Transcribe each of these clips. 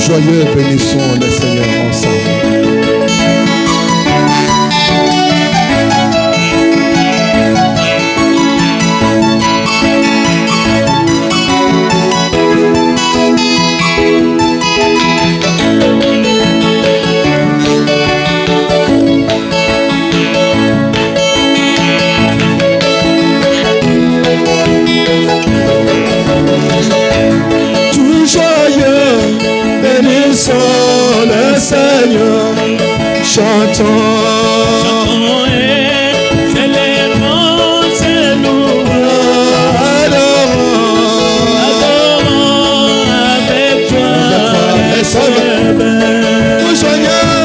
joyeux, bénissons le Seigneur ensemble. Le Seigneur, chantons et célébrons ses louanges, adorons avec toi les saints. Nous joignons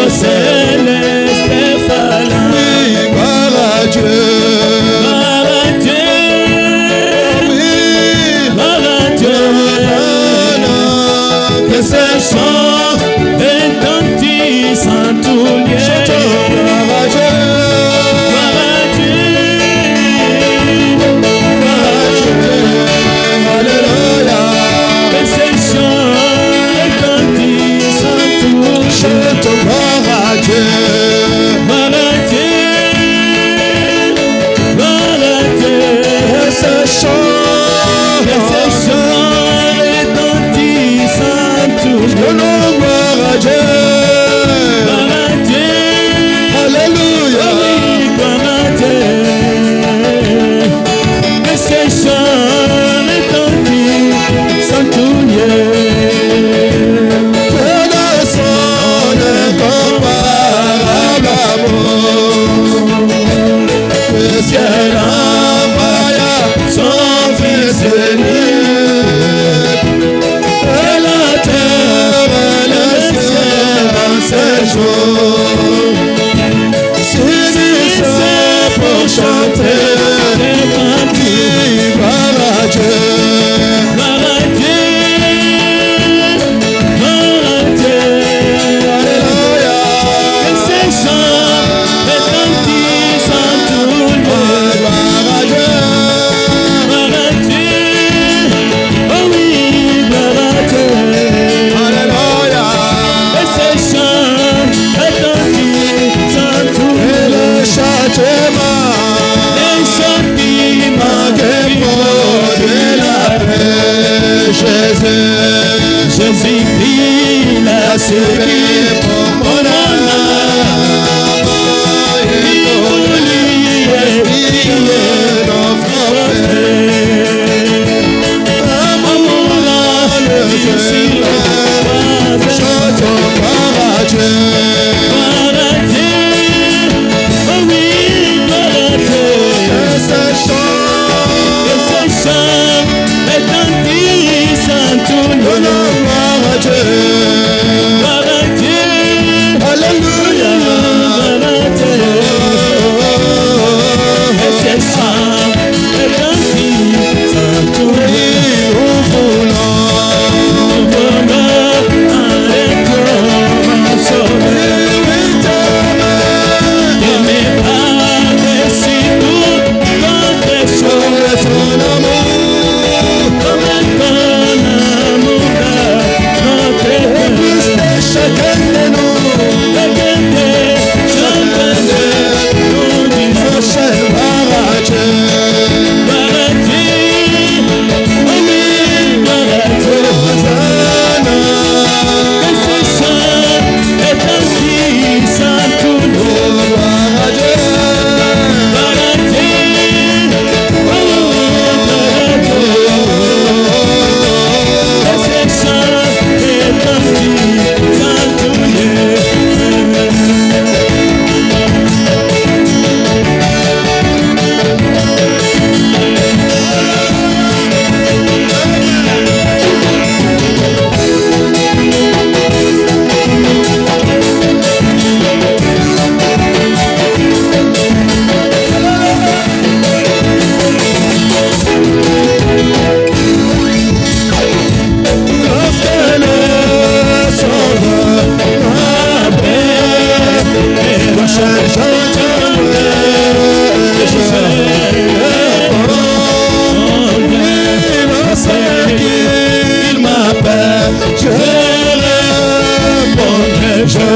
céleste phalange. Oui, gloire à Dieu. Ce chant retentissant tout lieu. Gloire à Dieu, gloire à Dieu, gloire à Dieu, alléluia. Que ce chant retentissant tout lieu. Chante gloire à Dieu, gloire à Dieu, gloire à Dieu. Que ce chant gloire à Dieu, alléluia, gloire à Dieu. Et ces chants retentissent en tout lieu. Que de son incomparable amour, que ciel envoya son Fils unique. S'unissent pour chanter gloire à Dieu, gloire à Dieu, gloire à Dieu, alléluia. Et ces chants retentissent en tout lieu. Gloire à Dieu, gloire à Dieu, oh oui, gloire à Dieu, alléluia. Et ces chants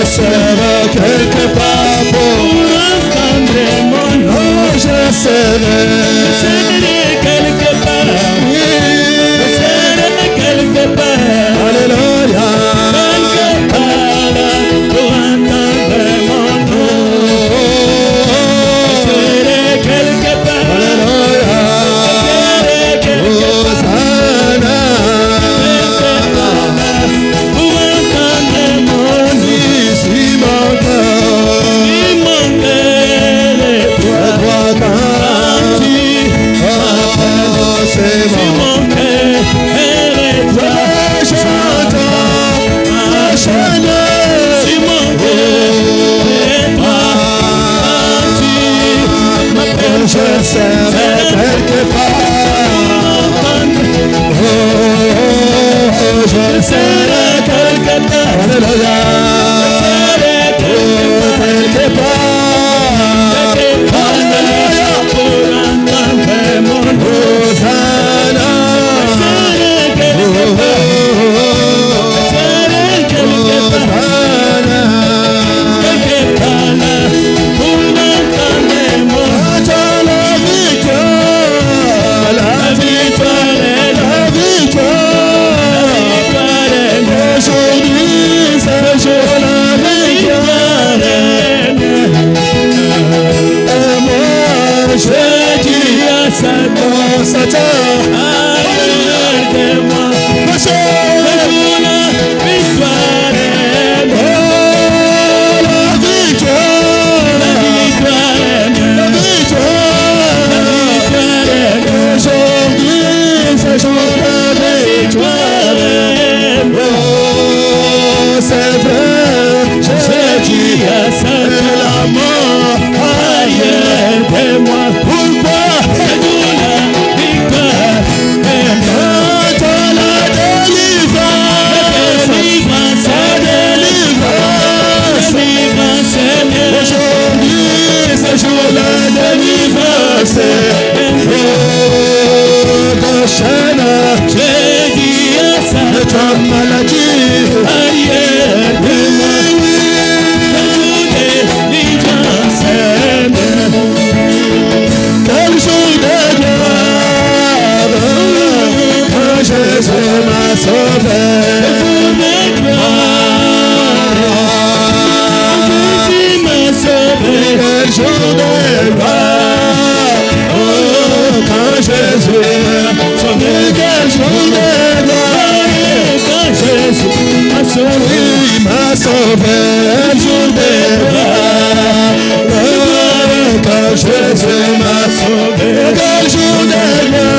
serai quelque part pour entendre mon nom. Je serai quelque part. Je serai quelque part. Alléluia. Quelque part pour entendre mon nom. Je serai quelque part. Alléluia. Je serai quelque je serai quelque part. Je serai quelque part. Alléluia. Quelque part. Alléluia. Pour entendre mon Hosanna. Quelque part. Satan, arrête-moi, ma soeur, la victoire est mienne. La victoire, la victoire est mienne. La victoire est mienne. Aujourd'hui, c'est jour de victoire est mienne. Oh, c'est vrai, Jésus a sauvé la mort arrière de moi. Pourquoi? J'ai dit à ça, ta maladie, arrière de moi, quel jour de gloire, quand Jésus m'a sauvé, quel jour de gloire, quand Jésus sauvé, quel jour de gloire, quand Jésus m'a sauvé, il m'a sauvé, quel jour de gloire, quand Jésus m'a sauvé, quel jour de gloire,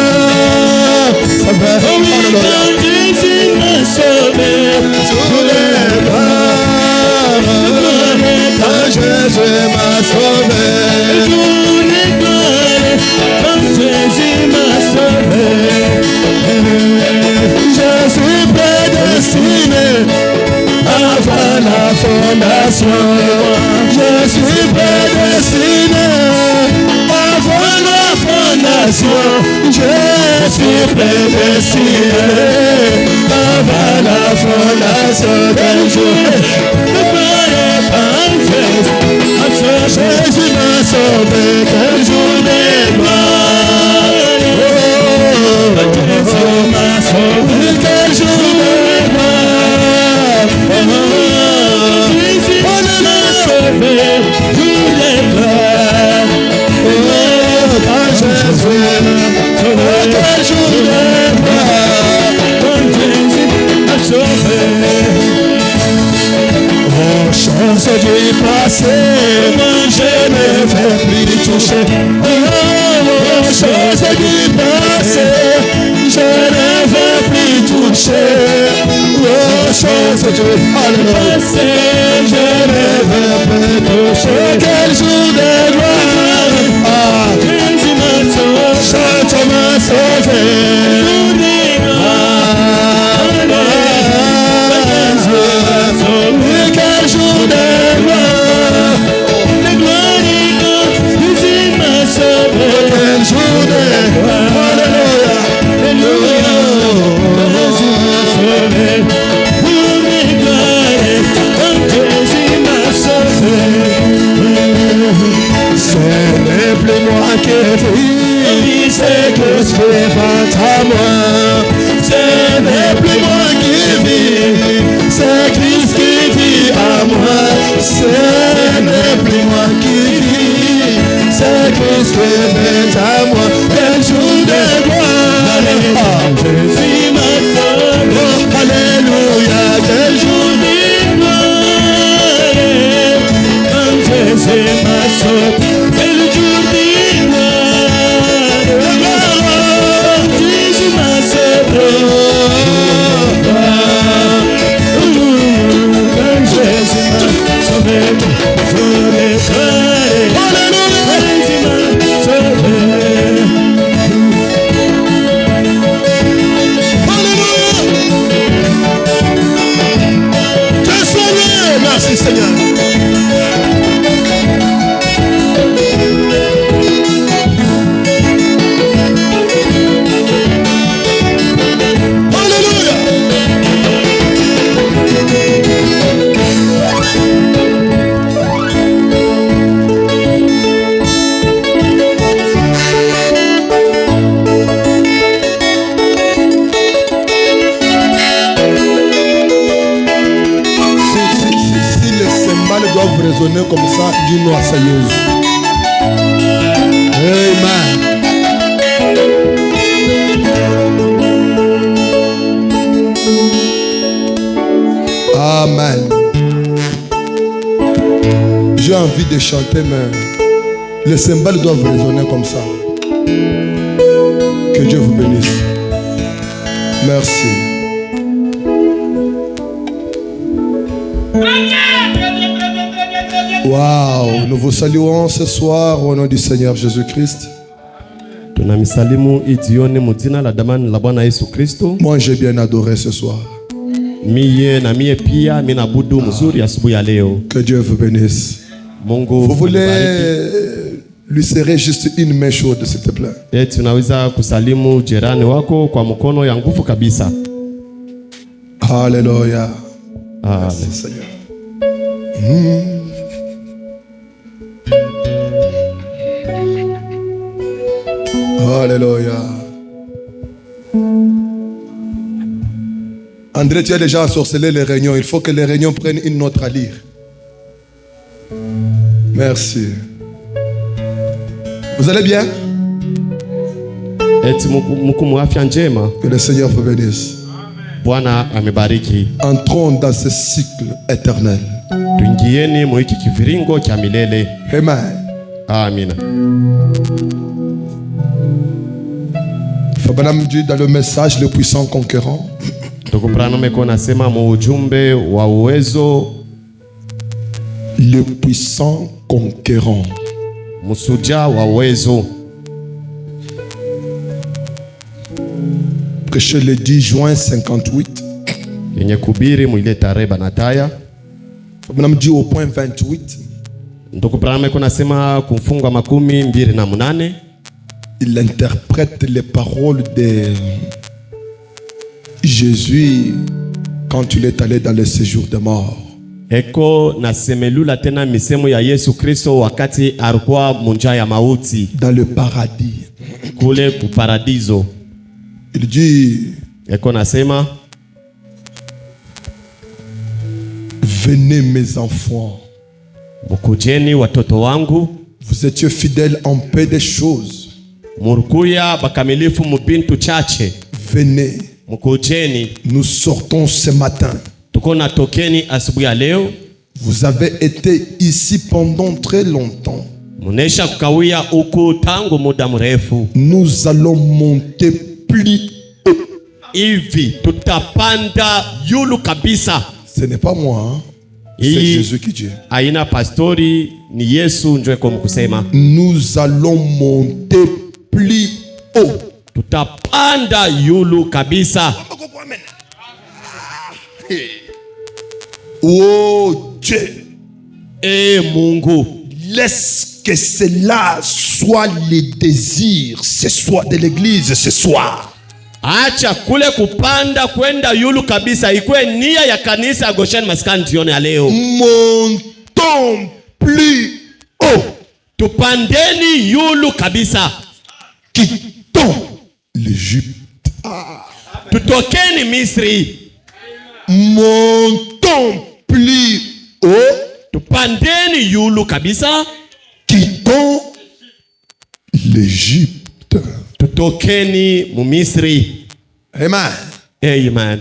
quand Jésus m'a sauvé, jour de gloire, quand Jésus m'a sauvé, quand Jésus m'a sauvé, je suis prédestiné avant la fondation. Je suis prédestiné avant la fondation. Je suis prédestiné avant la fondation d'un jour. Jésus m'a sauvé, quel jour de gloire. Jésus m'a sauvé, quel jour de gloire. Jésus m'a sauvé, jour de gloire. Quand Jésus m'a sauvé, quel jour de gloire. Quand Jésus m'a sauvé. Oh, chose du passé, moi je ne vais plus toucher. Oh, chose du passé, je ne vais plus toucher. Oh, chose du passé, je ne vais plus toucher. Quel jour de gloire, ah, Jésus m'a sauvé, Jésus m'a sauvé. Quel jour de gloire, de gloire, Jésus m'a sauvé. Quel jour de gloire, alléluia, alléluia, Jésus m'a sauvé. Pour mes gloires, quand Jésus Christ est à moi. Quel jour de gloire. Jésus m'a sauvé. Oh, alléluia. Quel jour de gloire. Quand Jésus m'a sauvé. Quel jour de gloire. Jésus m'a sauvé. Merci Seigneur. Résonner comme ça, dis-nous à Seigneur. Amen. Amen. J'ai envie de chanter, mais les cymbales doivent résonner comme ça. Que Dieu vous bénisse. Merci. Wow, nous vous saluons ce soir au nom du Seigneur Jésus-Christ. Moi j'ai bien adoré ce soir. Que Dieu vous bénisse. Vous voulez lui serrer juste une main chaude s'il te plaît. Alléluia. Merci Seigneur. Alléluia. André, tu as déjà ensorcelé les réunions. Il faut que les réunions prennent une autre allure. Merci. Vous allez bien? Que le Seigneur vous bénisse. Entrons dans ce cycle éternel. Amen. Amen. Fabanam dit dans le message le puissant conquérant. Le puissant conquérant. Prêché le 10 juin 58. Fabanam dit au point 28. Il interprète les paroles de Jésus quand il est allé dans le séjour de mort. Dans le paradis. Il dit, venez mes enfants. Vous étiez fidèles en peu de choses. Venez. Nous sortons ce matin. Vous avez été ici pendant très longtemps. Nous allons monter plus haut. Ce n'est pas moi, hein? C'est Jésus qui dit. Nous allons monter plus haut. Oh Dieu, laisse que cela soit le désir ce soir de l'église ce soir. Acha kule kupanda kwenda yulu kabisa ikwe nia ya kanisa ya Goshen Maskani jioni ya leo. Montons plus haut. Tupandeni yulu kabisa. Quittons l'Égypte. Tutokeni Misri. Montons plus haut. Tupandeni yulu kabisa. Quittons l'Égypte. Tutokeni mu Misri. Amen. Amen.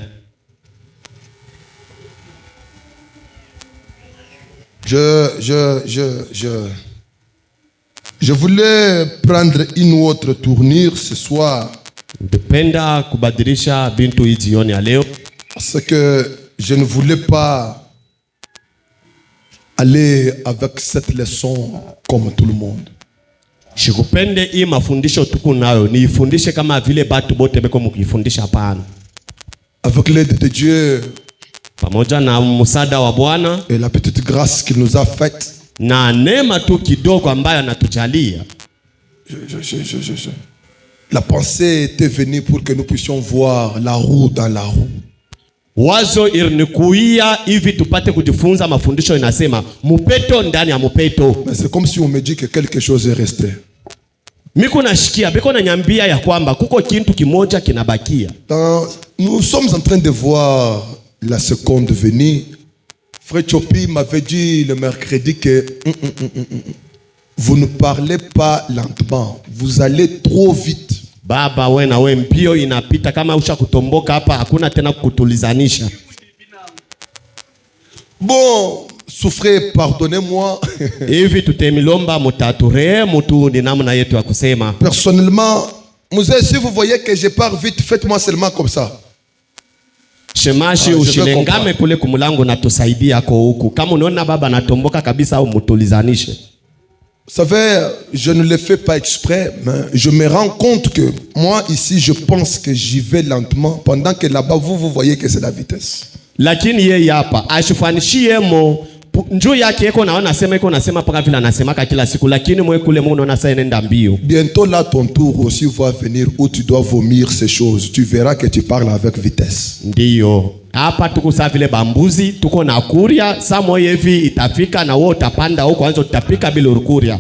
Je voulais prendre une autre tournure ce soir. Ndipenda kubadilisha bintu hii jioni ya leo. Parce que je ne voulais pas aller avec cette leçon comme tout le monde. Shikupende hii mafundisho tuko nayo niifundishe kama vile batu bote beko mukifundisha hapana. Avec l'aide de Dieu pamoja na msaada wa Bwana et la petite grâce qu'il nous a faite, na neema tu kidogo ambayo anatujalia. La pensée était venue pour que nous puissions voir la roue dans la roue. Wazo ilinikuia hivi tupate kujifunza mafundisho inasema mupeto ndani ya mupeto. Mais c'est comme si on me dit que quelque chose est resté. Miko nashikia biko na nyambia ya kwamba kuko kintu kimoja kinabakia. Nous sommes en train de voir la seconde venue. Frère Chopi m'avait dit le mercredi que vous ne parlez pas lentement, vous allez trop vite. Baba we na we mpio inapita kama usha kutomboka hapa hakuna tena kutulizanisha. Bon, souffrez, pardonnez-moi. Hivi tutemilomba mutature mutu ni namna yetu ya kusema. Personnellement, si vous voyez que je pars vite, faites-moi seulement comme ça. Shemashi ushilengame kule kumulango na tusaidia kwa huku. Kama unaona baba natomboka kabisa au mutulizanishe. Vous savez, je ne le fais pas exprès, mais je me rends compte que moi ici, je pense que j'y vais lentement, pendant que là-bas, vous voyez que c'est la vitesse. Lakini yeye hapa ashifanishie mo njoo yake yeko naona nasema paka vile anasemaka kila siku, lakini mwe kule mwe unaona sasa nenda mbio. Bientôt là ton tour aussi va venir où tu dois vomir ces choses. Tu verras que tu parles avec vitesse. Ndio. Hapa tuko sawa vile bambuzi, tuko na kuria, saa moja hivi itafika na wewe utapanda huko kwanza utapika bila kuria.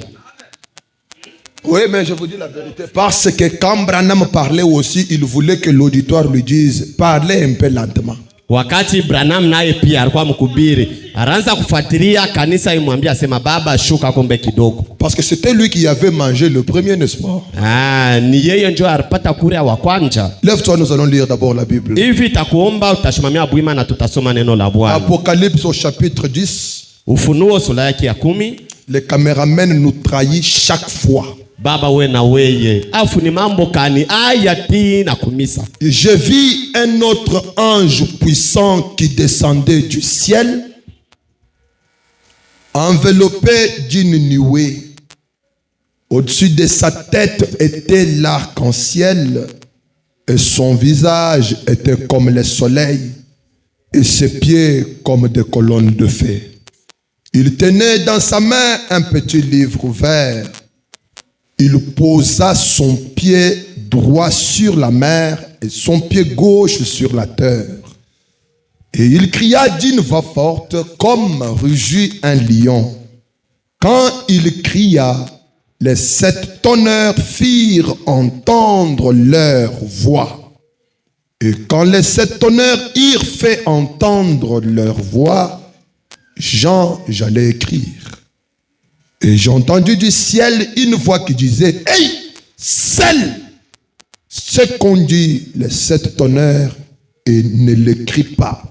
Oui, mais je vous dis la vérité. Parce que quand Branham parlait aussi, il voulait que l'auditoire lui dise, parlez un peu lentement. Wakati Branham naye pia alikuwa mkubiri, araanza kufuatilia kanisa imwambia sema baba shuka kombe kidogo. Parce que c'était lui qui avait mangé le premier, n'est-ce pas? Ni yeye ndio alipata kuria wa kwanza. Lève-toi, nous allons lire d'abord la Bible. Hivi takuomba utashimamia bwima na tutasoma neno la Bwana. Apocalypse au chapitre 10. Ufunuo sura yake ya 10. Les caméramens nous trahissent chaque fois. Baba we na weye afu ni mambo kani ayati na kumisa. Je vis un autre ange puissant qui descendait du ciel, enveloppé d'une nuée. Au-dessus de sa tête était l'arc-en-ciel et son visage était comme le soleil et ses pieds comme des colonnes de feu. Il tenait dans sa main un petit livre ouvert. Il posa son pied droit sur la mer et son pied gauche sur la terre. Et il cria d'une voix forte comme rugit un lion. Quand il cria, les 7 tonnerres firent entendre leur voix. Et quand les 7 tonnerres eurent fait entendre leur voix, j'allais écrire. Et j'ai entendu du ciel une voix qui disait, hey, scelle ce qu'ont dit les 7 tonnerres et ne l'écris pas.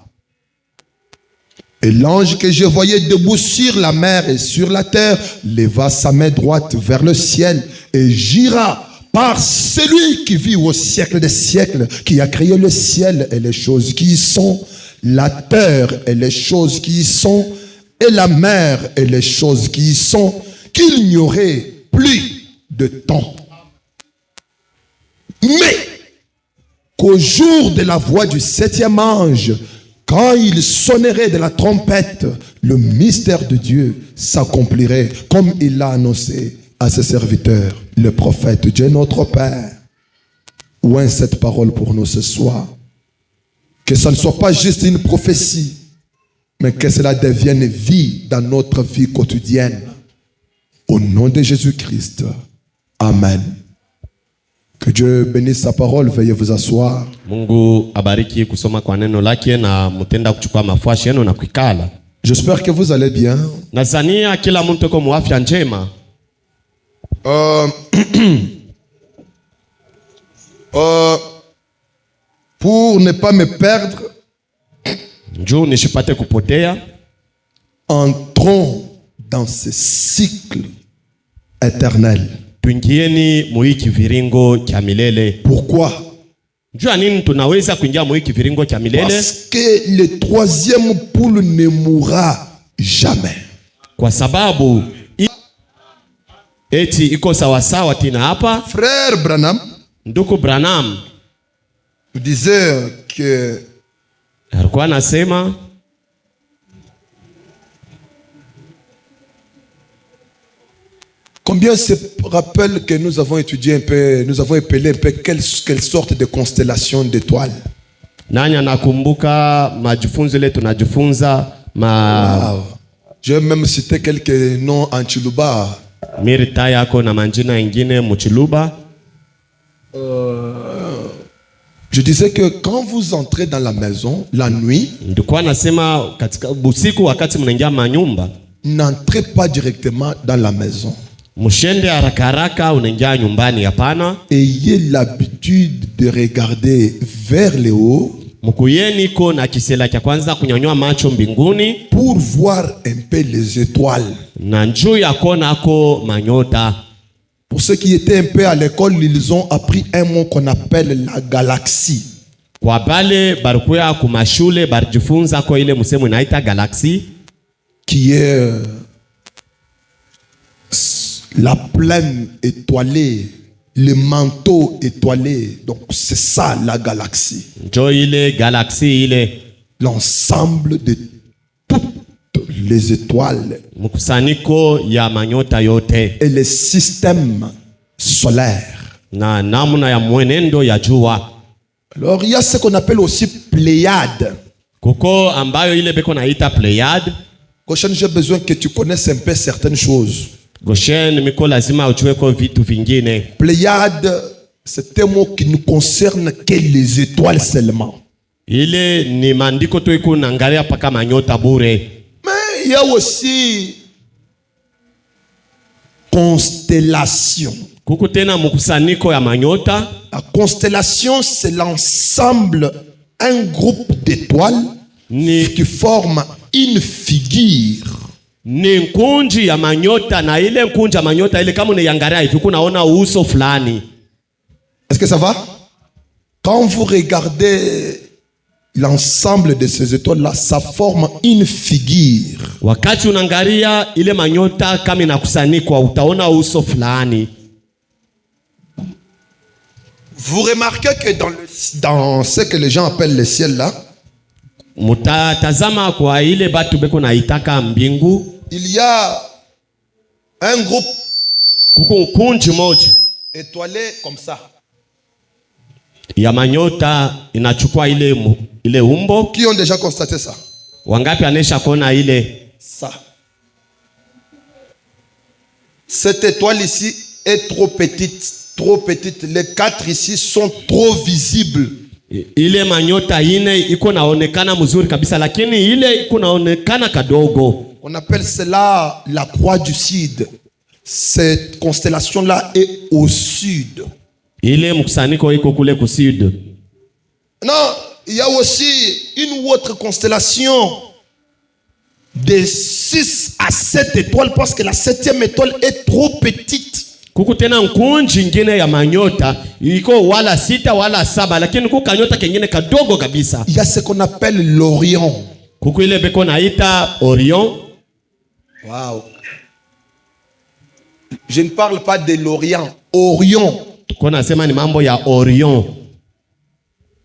Et l'ange que je voyais debout sur la mer et sur la terre leva sa main droite vers le ciel et jura par celui qui vit au siècle des siècles, qui a créé le ciel et les choses qui y sont, la terre et les choses qui y sont, et la mer et les choses qui y sont, qu'il n'y aurait plus de temps. Mais qu'au jour de la voix du 7e ange, quand il sonnerait de la trompette, le mystère de Dieu s'accomplirait comme il l'a annoncé à ses serviteurs, le prophète Dieu notre Père. Ouin cette parole pour nous ce soir. Que ça ne soit pas juste une prophétie, mais que cela devienne vie dans notre vie quotidienne. Au nom de Jésus-Christ. Amen. Que Dieu bénisse sa parole. Veuillez vous asseoir. Mungu abariki kusoma kwa neno lake na mutenda kuchukua mafuashi yenu na kuikala. J'espère que vous allez bien. Nazania kila mtu kwa afya njema. Pour ne pas me perdre, njoo nishipate kupotea, entrons dans ce cycle éternel. tuingieni muiki viringo cha milele. Pourquoi? Njoo nini tunaweza kuingia muiki viringo cha milele? Parce que le troisième poule ne mourra jamais. Kwa sababu eti iko sawasawa tina hapa. Frère Branham, ndugu Branham vous disait que alikuwa anasema combien se rappelle que nous avons étudié un peu, nous avons épelé un peu quelle sorte de constellation d'étoiles. Nani anakumbuka majifunzo ile tunajifunza Wow. Je vais même citer quelques noms en Chiluba. mirita yako na manjina ingine mchiluba. Je disais que quand vous entrez dans la maison la nuit, Ndikuwa nasema katika busiku wakati mnaingia manyumba, n'entrez pas directement dans la maison. mshende haraka haraka unaingia nyumbani, hapana. Ayez l'habitude de regarder vers le haut Mkuyeni ko na kisela cha kwanza kunyanyua macho mbinguni pour voir un peu les étoiles. na njoo yako nako manyota. Pour ceux qui étaient un peu à l'école, ils ont appris un mot qu'on appelle la galaxie. Kwa bale barikuya kumashule barijifunza ko ile msemo inaita galaxie, Qui est la plaine étoilée, le manteau étoilé. Donc c'est ça la galaxie. njoo ile galaxie ile L'ensemble de toutes les étoiles mkusanyiko ya manyota yote et les systèmes solaires. na namna ya mwenendo ya jua. Alors il y a ce qu'on appelle aussi Pléiade. Kuko ambayo ile beko naita Pleiade. Goshen, j'ai besoin que tu connaisses un peu certaines choses. Goshen miko lazima ujue ko vitu vingine. Pléiade, c'est un mot qui ne concerne que les étoiles seulement. Ile ni mandiko tu iko naangalia paka manyota bure. Mais il y a aussi constellation. Kuko tena mkusanyiko ya manyota. La constellation, c'est l'ensemble, un groupe d'étoiles qui forment une figure. Ni nkunji ya manyota, na ile nkunji ya manyota ile kama unaiangalia hivi kunaona uso fulani. Est-ce que ça va? Quand vous regardez l'ensemble de ces étoiles-là, ça forme une figure. Wakati unaangalia ile manyota kama inakusanyikwa utaona uso fulani. Vous remarquez que dans ce que les gens appellent le ciel là, Mutatazama kwa ile batu beko naitaka mbingu, il y a un groupe kuko nkunji moja étoilé comme ça. ya manyota inachukua ile umbo. Qui ont déjà constaté ça? Wangapi anesha kona ile? Ça. Cette étoile ici est trop petite. Trop petite. Les quatre ici sont trop visibles. Ile manyota ine iko naonekana mzuri kabisa, lakini ile iko naonekana kadogo. On appelle cela la croix du sud. Cette constellation-là est au sud. Ile mkusanyiko iko kule kusud. Non, il y a aussi une autre constellation de 6 à 7 étoiles parce que la 7e étoile est trop petite. Kuku tena nkunji ingine ya manyota iko wala 6 wala 7, lakini kuku kanyota kengine kadogo kabisa. Il y a ce qu'on appelle l'Orion. Kuku ile beko naita Orion. Wow. Je ne parle pas de l'Orient. Orion. Tuko nasema ni mambo ya Orion.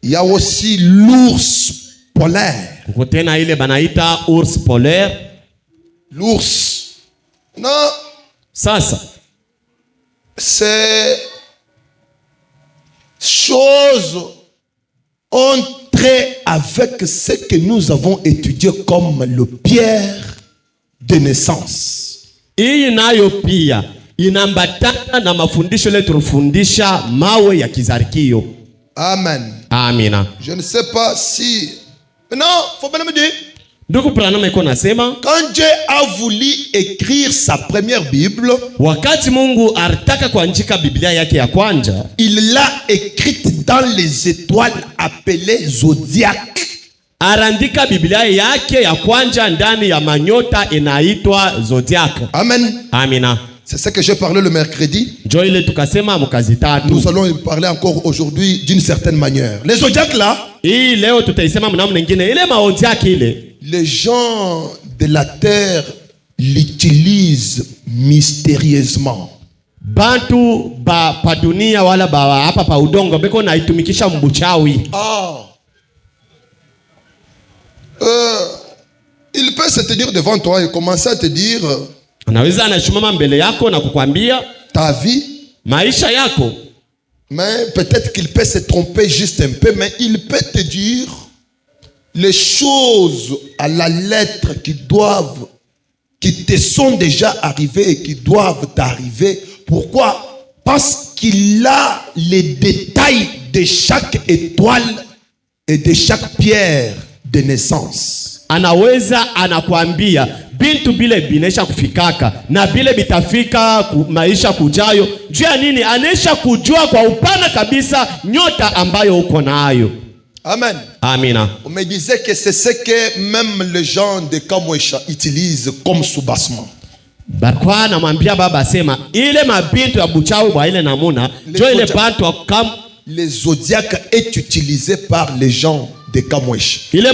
Il y a aussi l'ours polaire. Kuku tena ile banaita ours polaire. L'ours. Non. Sasa ces choses ont trait avec ce que nous avons étudié comme le pierre de naissance. Hii nayo pia inambatana na mafundisho ile tulifundisha mawe ya kizarikio. Amen. Amina. Je ne sais pas si... Non, faut bien me dire. Ndugu Branham iko nasema, quand Dieu a voulu écrire sa première Bible, wakati Mungu alitaka kuandika Biblia yake ya kwanza, il l'a écrite dans les étoiles appelées zodiaques. Arandika Biblia yake ya kwanza ndani ya manyota inaitwa zodiac. Amen. Amina. C'est ce que j'ai parlé le mercredi. Njo ile tukasema mkazi tatu. Nous allons parler encore aujourd'hui d'une certaine manière. Les zodiacs là, hii leo tutaisema mnamo nyingine ile mazodiac ile. Les gens de la terre l'utilisent mystérieusement. Bantu ba pa dunia wala ba hapa pa udongo beko naitumikisha mbuchawi. Il peut se tenir devant toi et commencer à te dire, anaweza anashimama mbele yako na kukwambia ta vie, maisha yako. Mais peut-être qu'il peut se tromper juste un peu, mais il peut te dire les choses à la lettre qui te sont déjà arrivées et qui doivent t'arriver. Pourquoi? Parce qu'il a les détails de chaque étoile et de chaque pierre de naissance. Anaweza anakuambia bintu bile binesha kufikaka na bile bitafika maisha kujayo. Juu ya nini? Anesha kujua kwa upana kabisa nyota ambayo uko nayo. Amen. Amina. On me disait que c'est ce que même les gens de Kamwesha utilisent comme soubassement. Bakwa namwambia baba sema ile mabintu ya buchawi bwa ile namuna jo ile bantu kam les zodiacs est utilisé par les gens de Kamwesha. Ile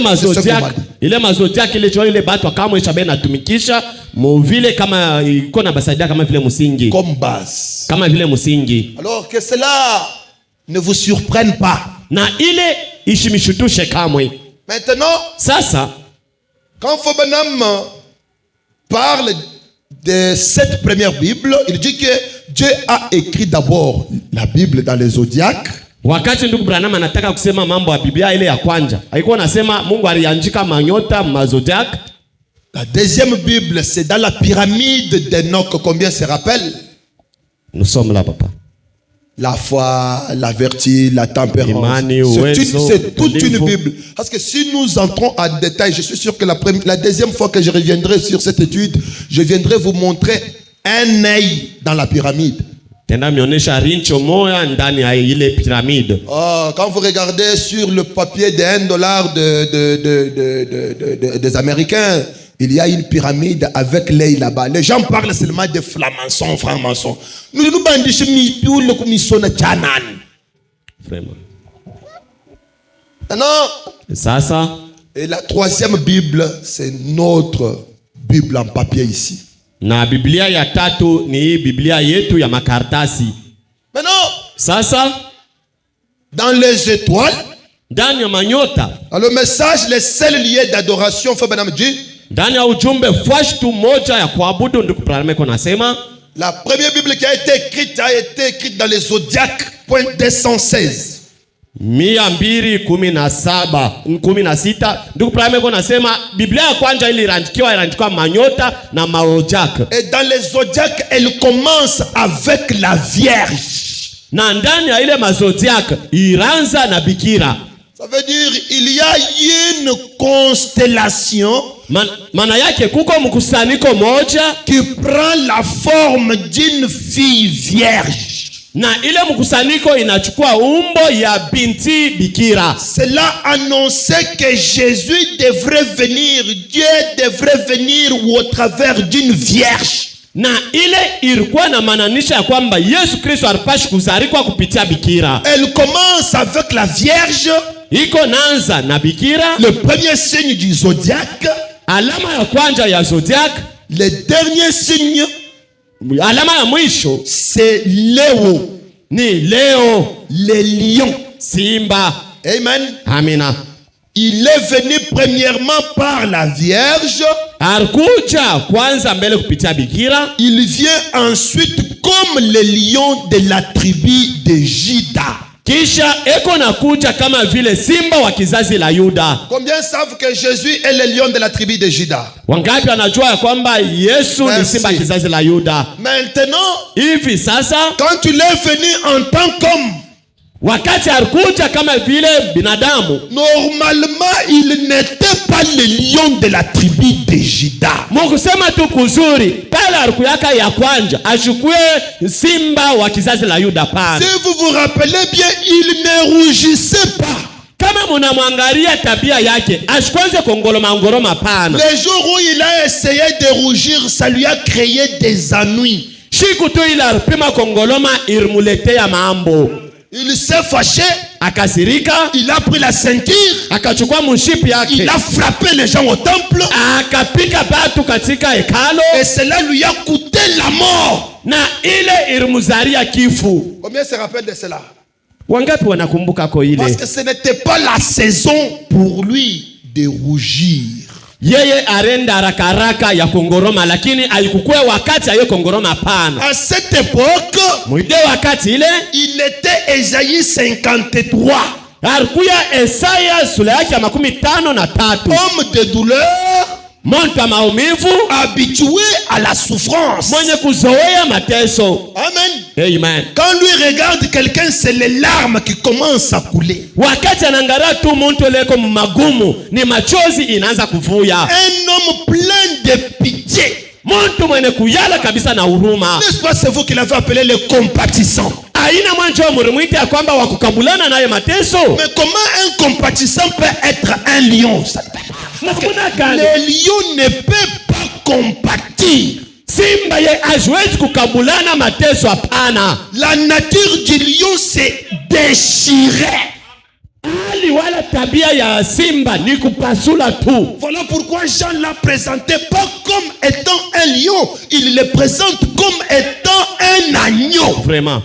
mazodiac ile jo ile bantu Kamwesha bena tumikisha mu vile kama iko na basaidia kama vile musingi. Comme base. Kama vile musingi. Alors que cela ne vous surprenne pas. Na ile ishimishutushe kamwe. Maintenant, sasa quand Fobanam parle de cette première Bible, il dit que Dieu a écrit d'abord la Bible dans les zodiacs. Wakati ndugu Branham anataka kusema mambo ya Biblia ile ya kwanza, haikuwa nasema Mungu aliandika manyota mazodiac. La deuxième Bible, c'est dans la pyramide d'Enoch. Combien se rappelle? Nous sommes là, papa. La foi, la vertu, la tempérance. C'est toute une Bible. Parce que si nous entrons en détail, je suis sûr que la deuxième fois que je reviendrai sur cette étude, je viendrai vous montrer un œil dans la pyramide. Quand vous regardez sur le papier de $1 des Américains, il y a une pyramide avec l'œil là-bas. Les gens parlent seulement de francs-maçons. Nous bandissons vraiment. Non. Et la troisième Bible, c'est notre Bible en papier ici. Na Biblia ya tatu ni Biblia yetu ya makartasi. Maintenant, sasa dans les étoiles, ndani ya manyota, le message, les seuls lieux d'adoration, ndani ya ujumbe fashtu moja ya kuabudu ndugu Branham konasema la première Bible qui a été écrite dans les zodiacs, point 216. 216 ndugu Branham konasema Biblia ya kwanza iliandikwa manyota na mazodiac. Et dans les zodiacs, elle commence avec la Vierge. Na ndani ya ile mazodiac iranza na bikira. Ça veut dire il y a une constellation maana yake kuko mkusanyiko moja qui prend la forme d'une fille vierge. Na ile mkusanyiko inachukua umbo ya binti bikira. Cela annonçait que Jésus devrait venir, Dieu devrait venir au travers d'une vierge. Na ile ilikuwa na mananisha ya kwamba Yesu Kristo alipashi kuzarikwa kupitia bikira. Elle commence avec la vierge. Iko nanza na bikira. Le premier signe du zodiaque. Alama ya kwanza ya zodiac. Le dernier signe. Alama ya mwisho. C'est Léo. Ni Léo. Le lion. Simba. Amen. Amina. Il est venu premièrement par la Vierge. Alikuja kwanza mbele kupitia bikira. Il vient ensuite comme le lion de la tribu de Juda. Kisha eko nakuja kama vile simba wa kizazi la Yuda. Combien savent que Jésus est le lion de la tribu de Juda? Wangapi wanajua ya kwamba Yesu ni simba kizazi la Yuda? Maintenant, hivi sasa, quand il est venu en tant qu'homme, wakati alikuja kama vile binadamu, normalement il n'était pas pas le lion de la tribu de Juda. Mungu tu kuzuri, pale alikuyaka ya kwanja, achukue simba wa kizazi la Yuda pana. Si vous vous rappelez bien, il ne rougissait pas. Kama munamwangalia tabia yake, ashikwanze kongoloma pana. Les jours où il a essayé de rougir, ça lui a créé des ennuis. Shiku tu ila pima kongoloma irmuletea mambo. Il s'est fâché, akasirika, il a pris la ceinture, akachukua mshipi yake, il a frappé les gens au temple, akapika batu katika hekalo, et cela lui a coûté la mort. Na ile irmuzaria kifu. Combien se rappelle de cela? Wangapi wanakumbuka ko ile? Parce que ce n'était pas la saison pour lui de rougir. Yeye arenda haraka ya kongoroma, lakini haikukuwa wakati ayo kongoroma pana. À cette époque, mwide wakati ile, il était Ésaïe 53. Alikuya Esaya sura yake ya 53. Homme de douleur, mtu maumivu, habitué à la souffrance. Mwenye kuzoea mateso. Amen. Amen. Quand lui regarde quelqu'un, c'est les larmes qui commencent à couler. Wakati anangara tu mtu leko magumu, ni machozi inaanza kuvuya. Un homme plein de pitié. Mtu mwenye kuyala kabisa na huruma. N'est-ce pas, c'est vous qui l'avez appelé le compatissant? Aina mwanjo murimwite ya kwamba wakukabulana naye mateso. Mais comment un compatissant peut être un lion? Le lion ne peut pas compatir. Simba ye hawezi kukabulana mateso, hapana. La nature du lion c'est déchirer. Ali wala tabia ya simba ni kupasula tu. Voilà pourquoi Jean l'a présenté pas comme étant un lion, il le présente comme étant un agneau. Vraiment.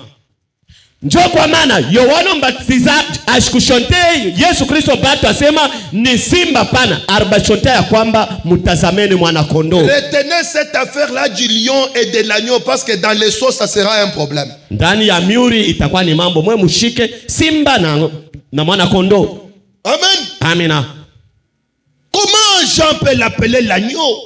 Njo kwa maana Yohana Mbatizaji ashikushonte Yesu Kristo batu asema ni simba pana, arbashonte ya kwamba mutazameni mwana kondoo. Retenez cette affaire là du lion et de l'agneau, parce que dans les sauts ça sera un problème. Ndani ya miuri itakuwa ni mambo, mwe mushike simba na mwana kondoo. Amen. Amina. Comment Jean peut l'appeler l'agneau?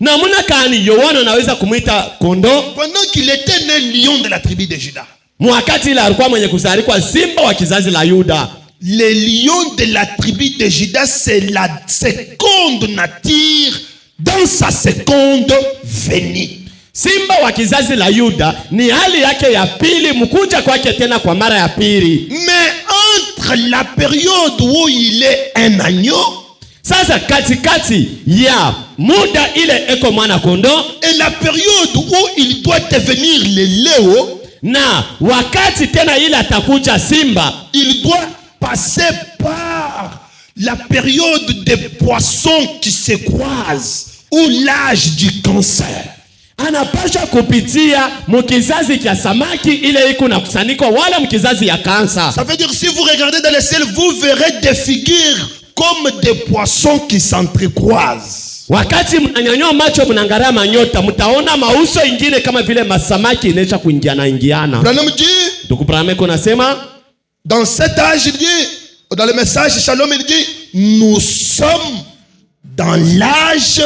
Namuna kani Yohana anaweza kumuita kondoo pendant qu'il était né lion de la tribu de Juda? Mwakati ila alikuwa mwenye kuzalikuwa simba wa kizazi la Yuda. Le lion de la tribu de Juda, c'est la seconde nature dans sa seconde venue. Simba wa kizazi la Yuda ni hali yake ya pili, mkuja kwake tena kwa mara ya pili. Mais entre la période où il est un agneau, sasa katikati ya muda ile eko mwana kondoo, et la période où il doit devenir le léo, na wakati tena ile atakuja simba, il doit passer par la période des poissons qui se croisent ou l'âge du cancer. Anapasha kupitia mkizazi kia samaki ile iko na kusaniko, wala mkizazi ya kansa. Ça veut dire si vous regardez dans le ciel, vous verrez des figures comme des poissons qui s'entrecroisent. Wakati mnanyanyua macho mnaangalia manyota, mtaona mauso ingine kama vile masamaki inaisha kuingiana. Branham dit, donc Branham konasema dans cet âge, il dit, dans le message Shalom, il dit, nous sommes dans l'âge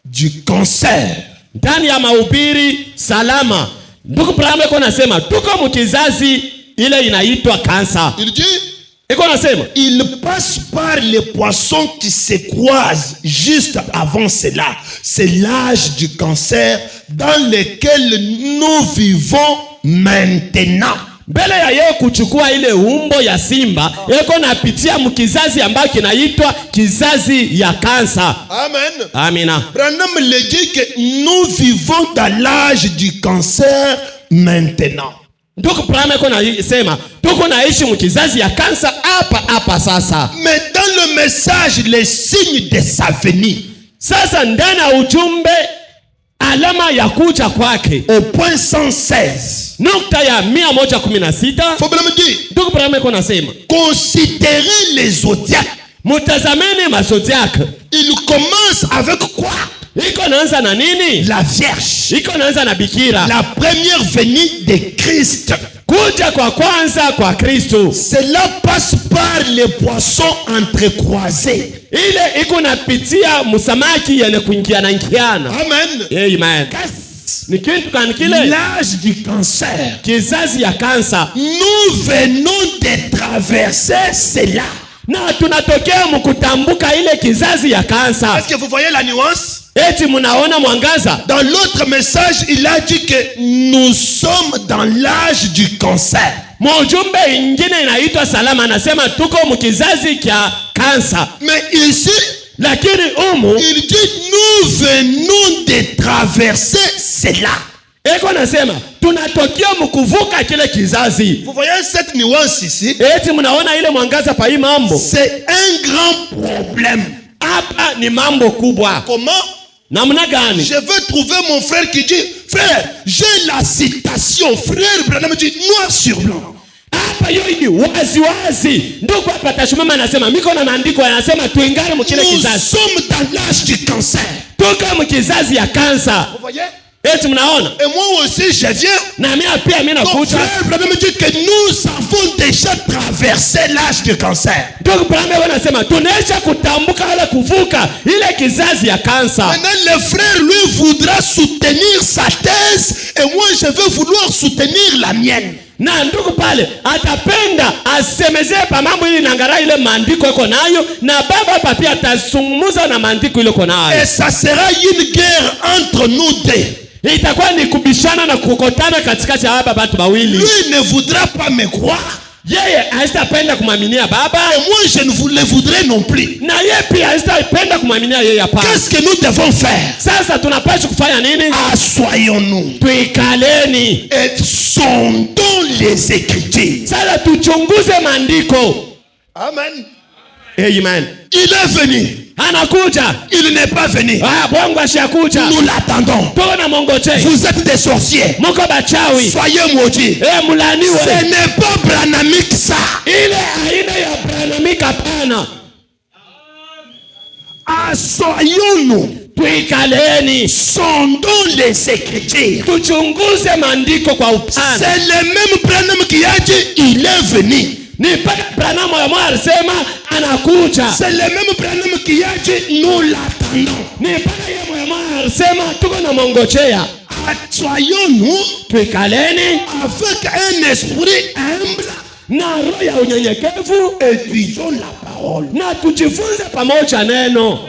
du cancer. Ndani ya mahubiri salama, ndugu Branham konasema tuko mkizazi ile inaitwa kansa. Il dit, il passe par les poissons qui se croisent juste avant cela. C'est l'âge du cancer dans lequel nous vivons maintenant. Mbele ya yeye kuchukua ile umbo ya simba, yeko napitia mkizazi ambacho kinaitwa kizazi ya kansa. Amen. Amina. Branham le dit que nous vivons dans l'âge du cancer maintenant. Ndugu Branham konasema tuko naishi mkizazi ya kansa hapa sasa. Mais dans le message les signes de sa venue, sasa ndani ya ujumbe alama ya kuja kwake, au point 116, nukta ya 116, faut bien me dire, ndugu Branham konasema considérez les zodiacs. Mutazameni mazodiac. Il commence avec quoi? Iko naanza na nini? La Vierge. Iko naanza na bikira. La première venue de Christ. Kuja kwa kwanza kwa Kristo. Cela passe par les poissons entrecroisés. Ile iko napitia musamaki yene kuingiana. Amen. Amen. Ni kitu gani kile? L'âge du cancer. Kizazi ya kansa. Nous venons de traverser cela. Na tunatokea mkutambuka ile kizazi ya kansa. Est-ce que vous voyez la nuance? Eti munaona mwangaza? Dans l'autre message, il a dit que nous sommes dans l'âge du cancer. Mjumbe ingine inaitwa Salama anasema tuko mkizazi kya kansa. Mais ici, lakini il dit nous venons de traverser cela. Eko nasema tunatokea mkuvuka kile kizazi. Vous voyez cette nuance ici? Eti mnaona ile mwangaza pa hii mambo? C'est un grand problème. Hapa ni mambo kubwa. Comment? Namna gani? Je veux trouver mon frère qui dit, frère, j'ai la citation, frère Branham dit noir sur blanc. Hapa yoidi wazi. Ndugu hapa tashumama anasema miko na maandiko yanasema tuingane mkile kizazi. Nous sommes dans l'âge du cancer. Tuko mkizazi ya kansa. Vous voyez? Eti mnaona? Et moi aussi je viens. Na mimi pia mimi nakuja. Frère Branham dit que nous avons déjà traversé l'âge du cancer. Ndugu Branham anasema tunaisha kutambuka wala kuvuka ile kizazi ya kansa. Maintenant le frère lui voudra soutenir sa thèse et moi je veux vouloir soutenir la mienne. Na ndugu pale atapenda asemezee pa mambo ili nangara ile maandiko yako nayo na baba papi atazungumza na maandiko ile yako nayo. Et ça sera une guerre entre nous deux. Itakuwa ni kubishana na kukokotana katikati ya baba watu wawili. Lui ne voudra pas me croire. Yeye hastapenda kumwaminia baba. Et moi je ne le voudrais non plus. Na yeye pia hastapenda kumwaminia yeye hapa. Qu'est-ce que nous devons faire? Sasa tunapaswa kufanya nini? Assoyons-nous. Tuikaleni. Et sondons les Écritures. Sasa tuchunguze maandiko. Amen. Amen. Il est venu. Anakuja. Il n'est pas venu. Bongo ashakuja. Nous l'attendons. Tuna mongoje. Vous êtes des sorciers. Moko bachawi. Soyez maudits. Mulaniwe. Ce n'est pas branamique ça. Ile aina ya branamika hapana. Assoyons-nous. Tuikaleni. Sondons les Écritures. Tuchunguze maandiko kwa upana. C'est le même Branham qui a dit il est venu. Ni paka Branham ya alisema anakuja. C'est le même Branham qui a dit nous l'attendons. Ni paka yeye ya alisema tuko na mongojea. Assoyons-nous. Tuikaleni avec un esprit humble. Na roho ya unyenyekevu étudions la parole. Na tujifunze pamoja neno.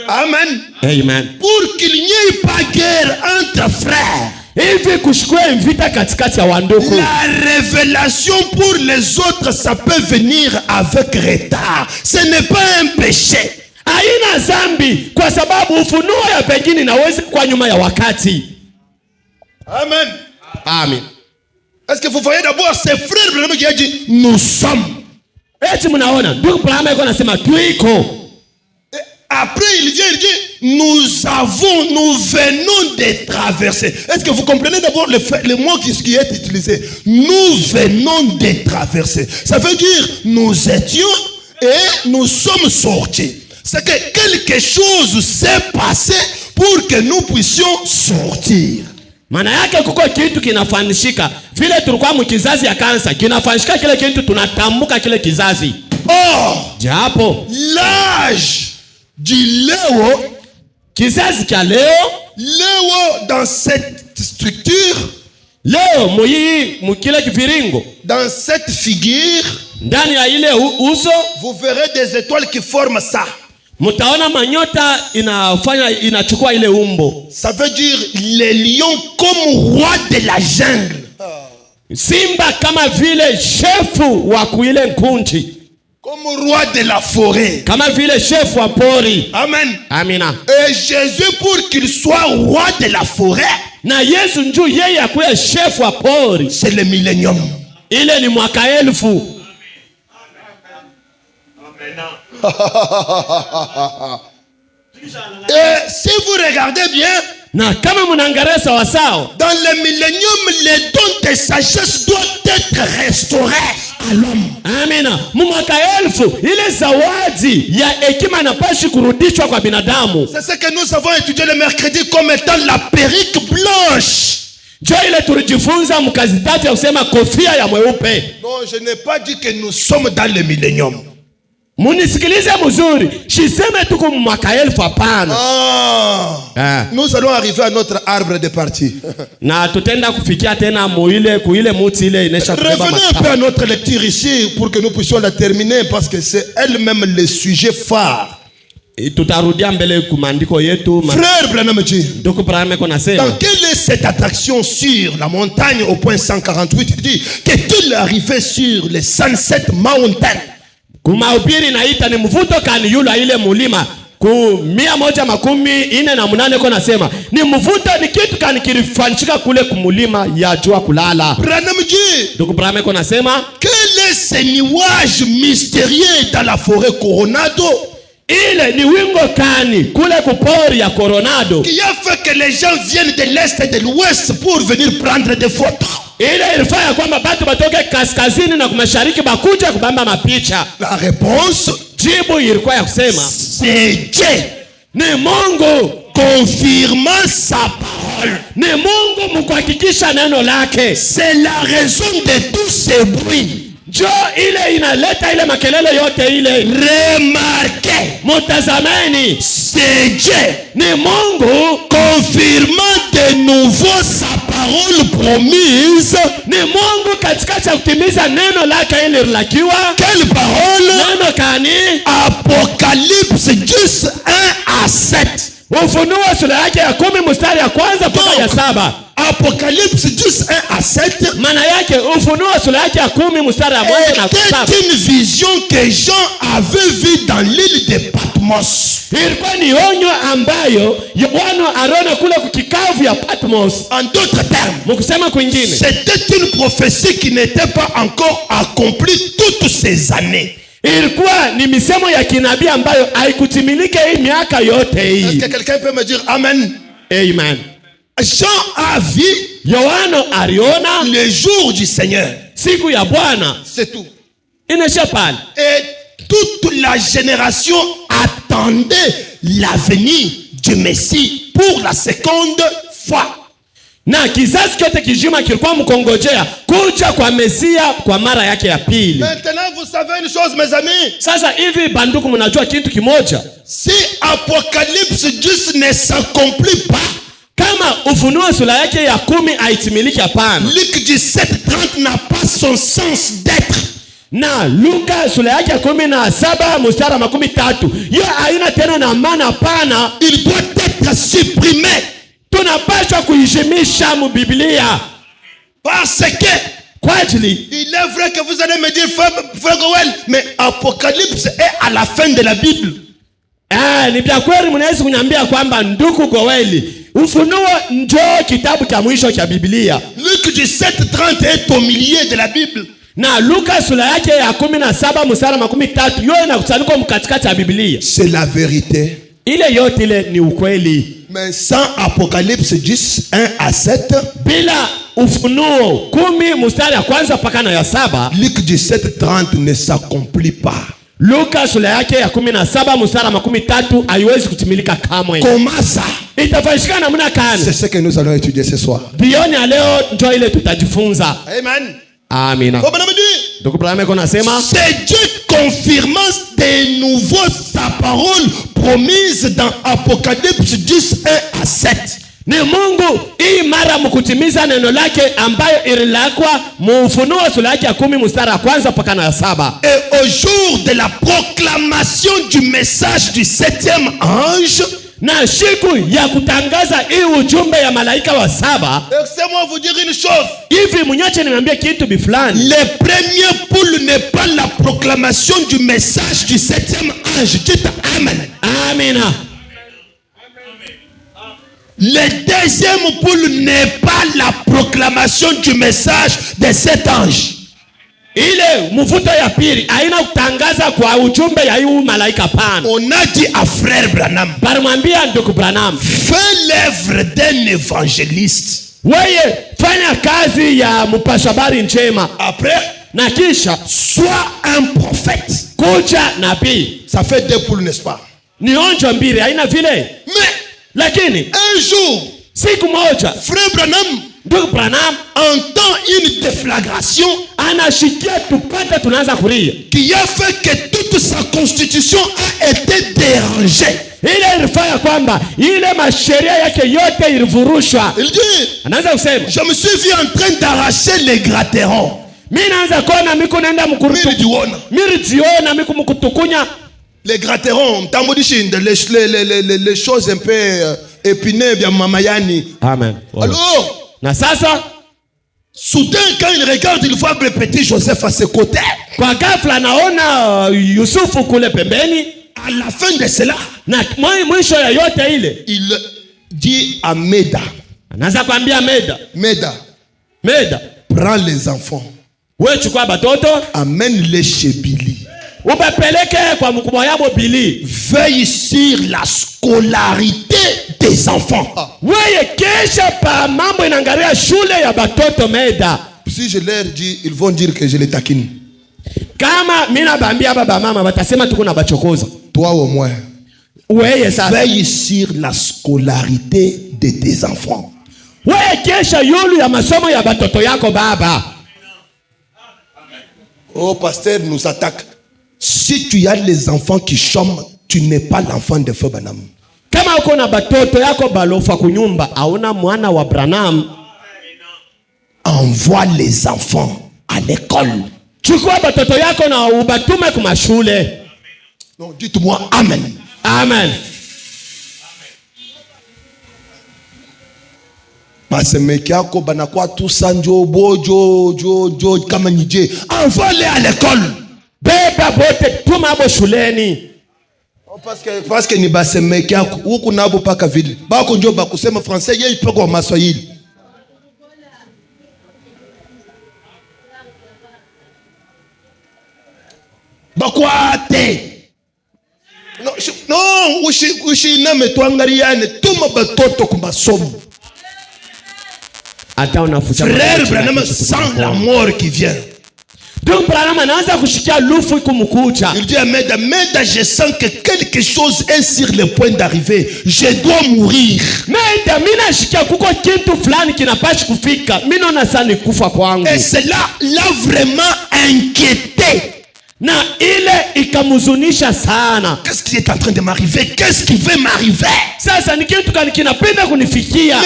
Amen. Amen. Pour qu'il n'y ait pas guerre entre frères. Hivi kushikwe vita katikati ya wandugu. La révélation pour les autres ça peut venir avec retard. Ce n'est pas un péché. Haina zambi kwa sababu ufunuo ya pengine inaweza kwa nyuma ya wakati. Amen. Amen. Est-ce que vous voyez d'abord ces frères Branham qui a dit nous sommes. Eti mnaona ndugu Branham yuko anasema tuiko. Après il vient il dit nous venons de traverser. Est-ce que vous comprenez d'abord le mot qui est utilisé? Nous venons de traverser. Ça veut dire nous étions et nous sommes sortis. C'est que quelque chose s'est passé pour que nous puissions sortir. Maana yake kuko kitu kinafanishika. Vile tulikuwa mkizazi ya kansa, kinafanishika kile kitu tunatambuka kile kizazi. Japo l'âge du Léo, kizazi cha leo, Léo dans cette structure, leo mukile kiviringo, dans cette figure, ndani ya ile uso, vous verrez des étoiles qui forment ça. Mutaona manyota inachukua ile umbo. Ça veut dire les lions comme roi de la jungle. Simba kama vile shefu wa kuile nkunji. Comme roi de la forêt. Kama vile shefu wa pori. Amen. Amina. Et Jésus pour qu'il soit roi de la forêt. Na Yesu njoo yeye akuwe shefu wa pori. C'est le millénium. Ile ni mwaka 1000. Et si vous regardez bien, na kama mnaangalia sawa sawa, dans le millénium les dons de sagesse doivent être restaurés à l'homme. Amina. Mwaka 1000 ile zawadi ya hekima inapaswa kurudishwa kwa binadamu. C'est ce que nous avons étudié le mercredi comme étant la perruque blanche. Jo ile tulijifunza mkazi tatu ya kusema kofia ya mweupe. Non, je n'ai pas dit que nous sommes dans le millénium. Munisikilize mzuri. Shiseme tuko mwaka 1000 hapana. Nous allons arriver à notre arbre de partie. Na tutenda kufikia tena kuile muti ile inesha kubeba matao. Revenons un peu à notre lecture ici pour que nous puissions la terminer parce que c'est elle-même le sujet phare. Tutarudia mbele kumandiko yetu. Frère Branham dit, dans quelle est cette attraction sur la montagne au point 148? Il dit qu'est-il arrivé sur les Sunset Mountain? Kumahubiri naita ni mvuto kani yula ile mulima ku 148 ko nasema ni mvuto ni kitu kani kilifanyika kule kumulima ya jua kulala. Branham dit, donc Branham ko nasema quel est ce nuage mystérieux dans la forêt Coronado? Ile ni wingo kani kule kupori ya Coronado qui a fait que les gens viennent de l'est et de l'ouest pour venir prendre des photos. Ile ilifanya kwamba watu batoke kaskazini na mashariki bakuja kubamba mapicha. La réponse, jibu ilikuwa ya kusema c'est Dieu. Ni Mungu confirmant sa parole. Ni Mungu mkuhakikisha neno lake. C'est la raison de tous ces bruits. Jo ile inaleta ile makelele yote ile. Remarquez, mutazameni, c'est Dieu. Ni Mungu confirmant de nouveau sa parole promise. Ni Mungu katikati ya kutimiza neno lake ile lilakiwa. Quelle parole? Neno kani? Apocalypse 10:1-7. Ufunuo sura yake ya 10 mstari ya kwanza mpaka ya 7. Apocalypse 10:1-7. Maana yake Ufunuo sura yake ya 10 mstari ya mwanzo na 7. C'était une vision que Jean avait vue dans l'île de Patmos. Ilikuwa ni onyo ambayo Yohana aliona kule kukikavu ya Patmos. En d'autres termes, mkusema kwingine, c'était une prophétie qui n'était pas encore accomplie toutes ces années. Ilikuwa ni misemo ya kinabii ambayo haikutimilika hii miaka yote hii. Est-ce que quelqu'un peut me dire amen? Amen. Jean a vu Yohana aliona le jour du Seigneur. Siku ya Bwana. C'est tout. Inesha pale. Et toute la génération attendait l'avenir du Messie pour la seconde fois. Na kizazi chote kijima kilikuwa mkongojea kuja kwa Mesia kwa mara yake ya pili. Maintenant vous savez une chose mes amis. Sasa hivi banduku mnajua kitu kimoja. Si Apocalypse 10 ne s'accomplit pas, kama Ufunuo sura yake ya 10 haitimiliki hapana. Luc 17:30 n'a pas son sens d'être. Na Luka sura yake ya 17 mstari wa 13 hiyo haina tena na maana pana. Il doit être supprimé. Tunapaswa kuishimisha mu Biblia. Parce que kwa ajili, il est vrai que vous allez me dire frère Goel, mais Apocalypse est à la fin de la Bible. Ni vya kweli mnaweza kuniambia kwamba ndugu Goeli, Ufunuo njoo kitabu cha mwisho cha Biblia. Luc 17:30 est au milieu de la Bible. Na Luka sura yake ya 17 mstari wa 13 yote inakusanyika mkatikati ya Biblia. C'est la vérité. Ile yote ile ni ukweli. Mais sans Apocalypse 10:1-7, bila Ufunuo 10 mstari ya kwanza mpaka na ya 7, Luc 17:30 ne s'accomplit pas. Luka sura yake ya 17 mstari wa 13 haiwezi kutimilika kamwe. Comment ça? Itafanyika namna gani? C'est ce que nous allons étudier ce soir. Jioni ya leo ndio ile tutajifunza. Amen. Amina. Donc Branham konasema c'est Dieu confirmant de nouveau sa parole promise dans Apocalypse 10:1-7. Ni Mungu hii mara mkutimiza neno lake ambayo ililakwa mu Ufunuo sura yake ya 10 mstari wa kwanza mpaka na 7. Et au jour de la proclamation du message du 7e ange, na siku ya kutangaza hii ujumbe ya malaika wa 7. Laissez-moi vous dire une chose. Hivi mnyache niambie kitu biflani. Le premier poule n'est pas la proclamation du message du 7e ange. Dites amen. Amina. Le deuxième poule n'est pas la proclamation du message de cet ange. Ile mvuto ya pili haina kutangaza kwa ujumbe ya huyu malaika pana. On a dit à frère Branham, barimwambia ndugu Branham, fais l'œuvre d'un évangéliste. Wewe fanya kazi ya mpasha habari njema. Après, na kisha sois un prophète. Kuja nabii. Ça fait 2 poules, n'est-ce pas? Ni onjo mbili haina vile. Mais lakini un jour, siku moja frère Branham Ndugu Branham entend une déflagration anashikia tupate tunaanza kulia, qui a fait que toute sa constitution a été dérangée. ile ilifanya kwamba ile masheria yake yote ilivurushwa. Il dit, Anaanza kusema, je me suis vu en train d'arracher les gratterons. mimi naanza kuona miko naenda mkurutu, Miri diona. mimi tiona miko mkutukunya. Les gratterons, les choses un peu épinées, bien mamayani. Amen. Alors, Na sasa soudain, quand il regarde, il voit le petit Joseph à ses côtés. kwa ghafla naona Yusufu kule pembeni. À la fin de cela, Na mwisho ya yote ile, il dit à Meda, anaanza kuambia Meda, prends les enfants, wewe chukua batoto, amène-les chez Billy. ubapeleke kwa mkubwa yabo Billy. Veille sur la scolarité des enfants. Wewe kesha pa mambo inaangalia shule ya batoto Meda. Si je leur dis, ils vont dire que je les taquine. Kama mimi nabambia baba mama batasema tuko na bachokoza. Toi au moins. Wewe sasa, veille sur la scolarité de tes enfants. wewe kesha yulu ya masomo ya batoto yako baba. Oh, pasteur nous attaque. Si tu as les enfants qui chôment, tu n'es pas l'enfant de Feu Branham. Kama uko na batoto yako balofa kunyumba, hauna mwana wa Branham, envoie les enfants à l'école. chukua batoto yako na ubatume kwa mashule. Non, dites-moi amen. Amen. Basemeki yako banakuwa tu sanjo bojo kama nije. Envoie-les à l'école. Beba bote tuma abo shuleni. Parce que ni basemeki yako huku nabo paka vile. Bako njo bakusema français yeye ipoko wa Maswahili. Bakwate. Non, ushi na metwangariane tuma batoto kumasomo. Ata unafuta Frère Branham sans la mort qui vient. Donc Branham anaanza kushikia lufu kumkucha. Il dit à Meda, je sens que quelque chose est sur le point d'arriver. Je dois mourir. Meda, mina nashikia kuko kitu fulani kinapashi kufika. Mimi naona sana kufa kwangu. Et cela l'a vraiment inquiété. Na ile ikamuzunisha sana. Qu'est-ce qui est en train de m'arriver? Qu'est-ce qui va m'arriver? Sasa ni kitu gani kinapenda kunifikia?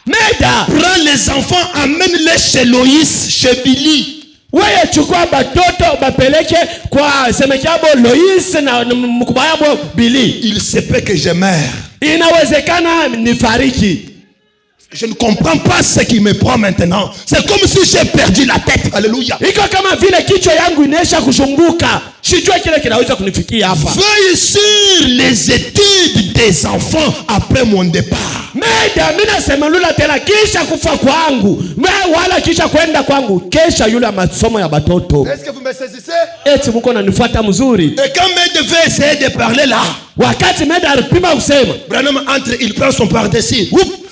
Meda, prends les enfants, amène-les chez Loïs, chez Billy. Wewe chukua batoto bapeleke kwa semekiabo Loïs na mkubwa yabo Billy. Il se peut que je meure. Inawezekana nifariki. Je ne comprends pas ce qui me prend maintenant. C'est comme si j'ai perdu la tête. Alléluia. Iko kama vile kichwa yangu inaisha kushunguka. Sijui kile kinaweza kunifikia hapa. Veille sur les études des enfants après mon départ. Meda, mimi nasema lula tena kisha kufa kwangu. Wala kisha kwenda kwangu. Kesha yule masomo ya batoto. Est-ce que vous me saisissez? Eti mko nanifuata mzuri. Et quand Meda devait essayer de parler là, wakati Meda alipima kusema, Branham entre, il prend son pardessus.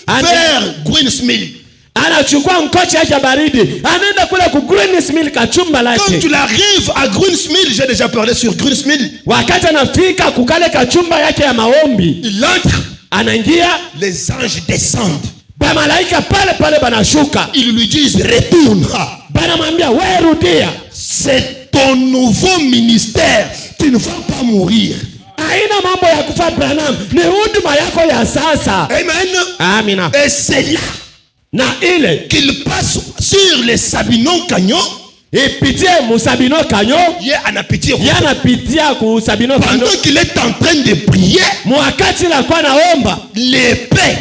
Vers Greensmill. Anachukua mkochi yake baridi. Anaenda kule ku Greensmill kachumba lake. Quand tu arrives à Greensmill, j'ai déjà parlé sur Greensmill. Wakati anafika kukale kachumba yake ya maombi, il entre, anaingia, les anges descendent. Ba malaika pale pale banashuka. Ils lui disent retourne. Banamwambia wewe rudia. C'est ton nouveau ministère. Tu ne vas pas mourir. Haina mambo ya kufa Branham, ni huduma yako ya sasa. Amen. Amina. Et c'est là na ile qu'il passe sur les Sabinon Canyon. Ipitie Musabino Canyon. Anapitia ku Sabino Canyon. Pendant qu'il est en train de prier, mwakati la kwa naomba, l'épée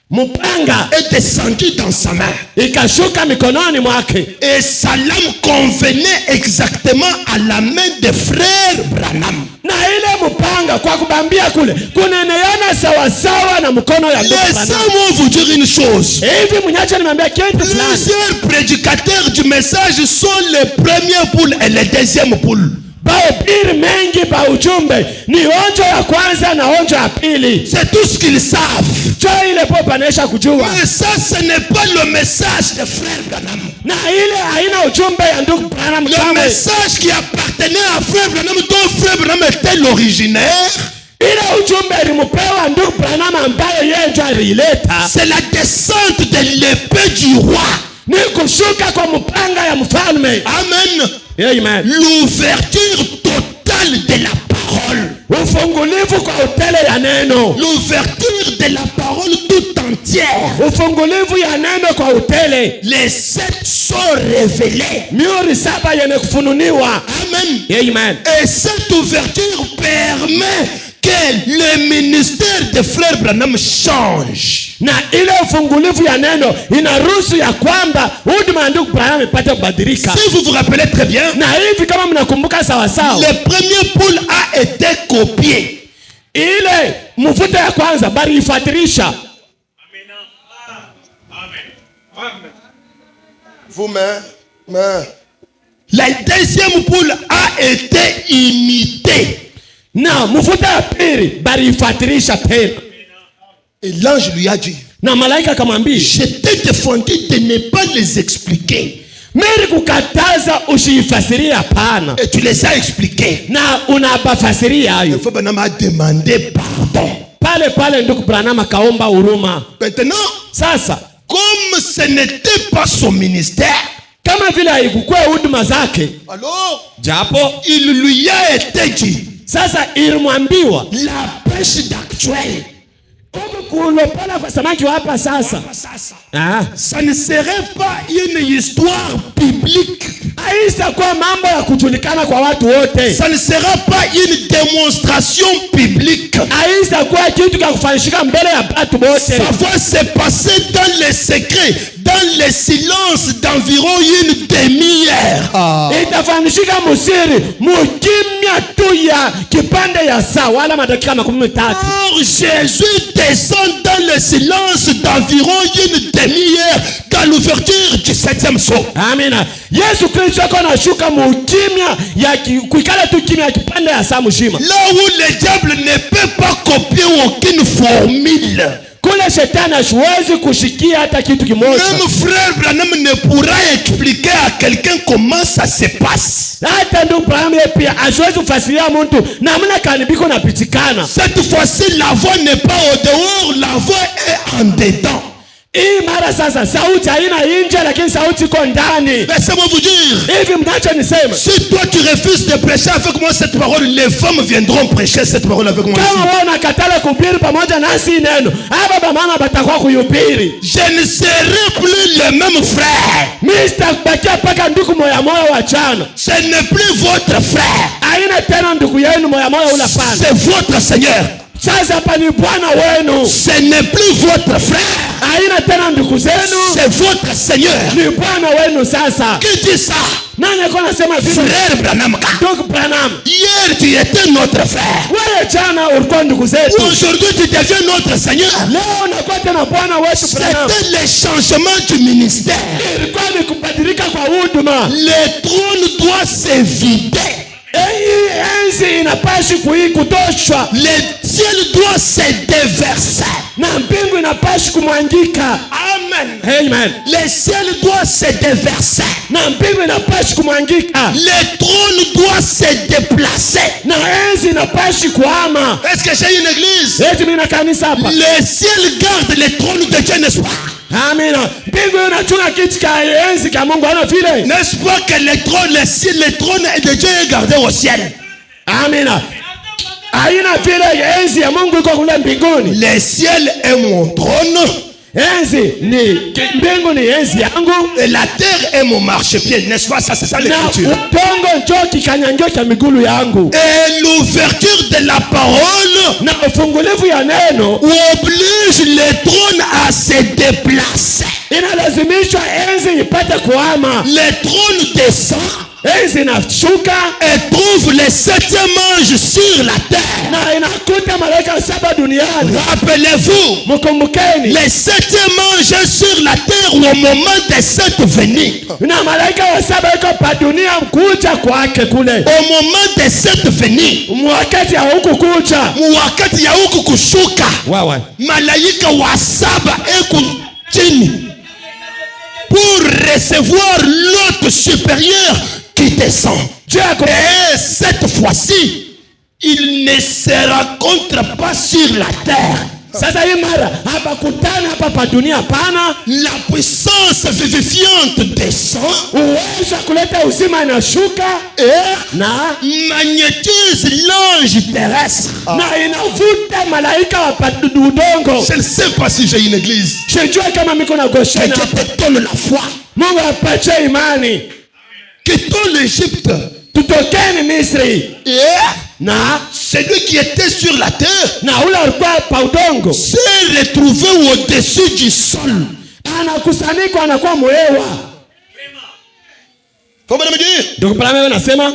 mupanga est descendu dans sa main. Ikashuka mikononi mwake. Et sa lame convenait exactement à la main de frère Branham. Na ile mupanga kwa kubambia kule kuneneana sawa sawa na mkono ya ndugu Branham. Laissez-moi vous dire une chose. Hivi mnyacha nimwambia kitu fulani. Plusieurs prédicateurs du message sont les premières poules et les deuxièmes poules. Bahubiri mengi ba ujumbe ni onjo ya kwanza na onjo ya pili. C'est tout ce qu'ils savent. Cho ile popa naisha kujua. Mais ça ce n'est pas le message de frère Branham. Na ile haina ujumbe ya ndugu Branham. Le message qui appartenait à frère Branham, dont frère Branham était l'originaire. Ile ujumbe ilimupewa ndugu Branham ambayo yeye ndiye alileta. C'est la descente de l'épée du roi. Ni kushuka kwa mpanga ya mfalme. Amen. Amen. L'ouverture totale de la parole. Ufungulivu kwa utele ya neno. L'ouverture de la parole tout entière. Ufungulivu ya neno kwa utele. Les 7 sont révélés. Mihuri 7 yenye kufununiwa. Amen. Amen. Et cette ouverture permet que le ministère de Frère Branham change. Na ile ufungulivu ya neno inaruhusu ya kwamba huduma ya ndugu Branham ipate kubadilika. Si vous vous rappelez très bien, na hivi kama mnakumbuka sawa sawa, le premier poule a été copié. Ile mvuto ya kwanza bali ifatirisha. Vous mais la deuxième poule a été imitée. Na mvuto ya pili bali ifatirisha tena. Et l'ange lui a dit, na malaika akamwambia, je t'ai défendu de ne pas les expliquer. Mimi kukataza usifasiria hapana. Et tu les as expliqués. Na unabafasiria hayo. Il faut Branham demander pardon. Pale ndugu Branham akaomba huruma. Maintenant, sasa comme ce n'était pas son ministère, kama vile haikuwa huduma zake, alors japo il lui a été dit, sasa ilimwambiwa la pêche d'actuel, kulopala kwa samaki hapa sasa. Ça ne serait pas une histoire biblique. Haisa kwa mambo ya kujulikana kwa watu wote. Ça ne sera pas une démonstration biblique. Haisa kwa kitu cha kufanyishika mbele ya watu wote. Ça va se passer dans les secrets, dans le silence d'environ une demi-heure. Itafanyishika musiri, mukimya tu ya kipande ya saa wala madakika 13. Or Jésus descend dans le silence d'environ une demi-heure dans l'ouverture du 7e sceau. Amina. Yesu Kristo anashuka mukimya ya kuikala tu kimya kipande ya saa mzima. Là où le diable ne peut pas copier aucune formule. Kule shetani hawezi kushikia hata kitu kimoja. Même frère Branham ne pourra expliquer à quelqu'un comment ça se passe. Hata ndugu Branham pia hawezi kufasiria mtu namna kanibiko napitikana. Cette fois-ci la voix n'est pas au dehors, la voix est en dedans. Hii mara sasa sauti haina nje lakini sauti iko ndani. Laissez-moi vous dire. Hivi mnacho nisema. Si toi tu refuses de prêcher avec moi cette parole, les femmes viendront prêcher cette parole avec moi. Kama wewe unakatala kuhubiri pamoja nasi neno, hapa mama batakuwa kuhubiri. Je ne serai plus le même frère. Mr. Bakia paka ndugu moya wa chana. Ce n'est plus votre frère. Haina tena ndugu yenu moya ula pana. C'est votre Seigneur. Sasa hapa ni Bwana wenu. Ce n'est plus votre frère. Haina tena ndugu zenu. C'est votre Seigneur. Ni Bwana wenu sasa. Qui dit ça? Nani akona sema vile? Frère Branham. Ndugu Branham. Hier tu étais notre frère. Wewe jana ulikuwa ndugu zetu. Aujourd'hui tu deviens notre Seigneur. Leo unakuwa tena Bwana wetu Branham. C'était le changement du ministère. Ilikuwa ni kubadilika kwa huduma. Le trône doit se vider. Enzi inapashi kutoshwa. Le ciel doit se déverser. Na mbingu inapashi kumwangika. Amen. Amen. Le ciel doit se déverser. Na mbingu inapashi kumwangika. Le trône doit se déplacer. Na enzi inapashi kuhama. Est-ce que j'ai une église? Eti mimi na kanisa hapa. Le ciel garde le trône de Dieu, n'est-ce pas? Amina. Mbingu inachunga kiti cha enzi cha Mungu ana vile. N'est-ce pas que le trône de Dieu est gardé au ciel? Amina. Aina vile enzi ya Mungu iko kule mbinguni. Le ciel est mon trône. Enzi ni mbingu ni enzi yangu. Et la terre est mon marchepied, n'est-ce pas? Ça c'est ça l'écriture. Na utongo njoo kikanyangio cha migulu yangu. Et l'ouverture de la parole na ufungulivu ya neno oblige le trône à se déplacer. Inalazimishwa enzi ipate kuhama. Le trône descend. Enzi inashuka et trouve le 7e ange sur la terre. Na inakuta malaika 7 duniani. Rappelez-vous, mkumbukeni, le 7e ange sur la terre au moment de cette venue. Na malaika wa 7 iko pa dunia kuja kwake kule. Au moment de cette venue, wakati ya huku kuja, wakati ya huku kushuka, wawa malaika wa 7 eko chini pour recevoir l'hôte supérieur qui descend. Et cette fois-ci, ils ne se rencontrent pas sur la terre. Sasa hii mara hapakutana hapa pa dunia pana. La puissance vivifiante descend. Uwezo kuleta uzima inashuka. Na magnétise l'ange terrestre. Na inavuta malaika wa udongo. Je ne sais pas si j'ai une église. Je jua kama miko na Goshen. Que te donne la foi. Mungu apatie imani. Quittons l'Égypte. Tutokeni Misri. Na celui qui était sur la terre na ule alikuwa pa udongo s'est retrouvé au-dessus du sol. Anakusanyika anakuwa mwewa. Comment me dire? Donc par là nasema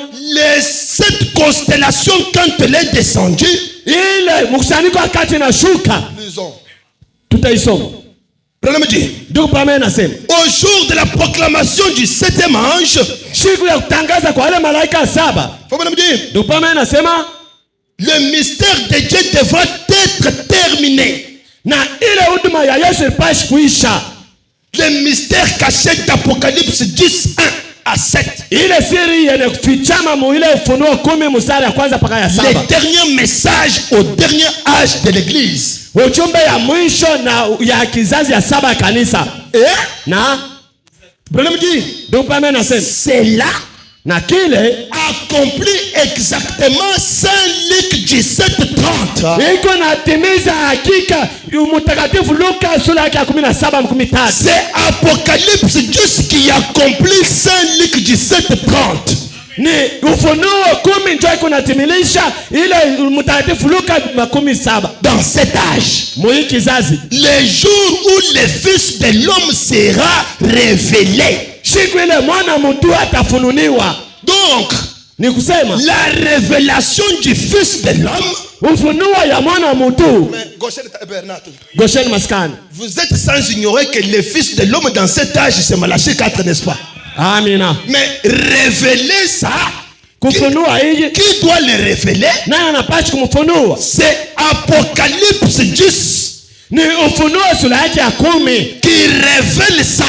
cette constellation quand elle est descendue, ile mkusanyiko wakati na shuka. Lisons. Tutaisoma. Prenez me dire. Donc par là nasema au jour de la proclamation du 7e ange, siku ya kutangaza kwa wale malaika saba. Comment me dire? Donc par là nasema le mystère de Dieu devra être terminé. Na ile huduma ya Yesu ipashe kuisha. Le mystère caché d'Apocalypse 10:1 à 7. Ile siri yenye kufichama mu ile Ufunuo 10 mstari ya kwanza mpaka ya 7. Le dernier message au dernier âge de l'église. Ujumbe ya mwisho na ya kizazi ya saba ya kanisa. Na Branham dit, donc pas même c'est là na kile accompli exactement Saint Luc 17:30. iko natimiza hakika mtakatifu Luka sura ya 17:13. C'est Apocalypse 10 qui accomplit Saint Luc 17:30. Ni Ufunuo 10 ndio iko natimilisha ile mtakatifu Luka 17. Dans cet âge, moi kizazi, le jour où le Fils de l'homme sera révélé. siku ile mwana mtu atafunuliwa. Donc, ni kusema la révélation du Fils de l'homme, ufunuo ya mwana mtu. Goshen maskani. Vous êtes sans ignorer que le Fils de l'homme dans cet âge c'est Malachie 4, n'est-ce pas? Amina. Mais révéler ça, qui doit le révéler? C'est Apocalypse 10 ni ufunuo sura yake ya 10 qui révèle ça.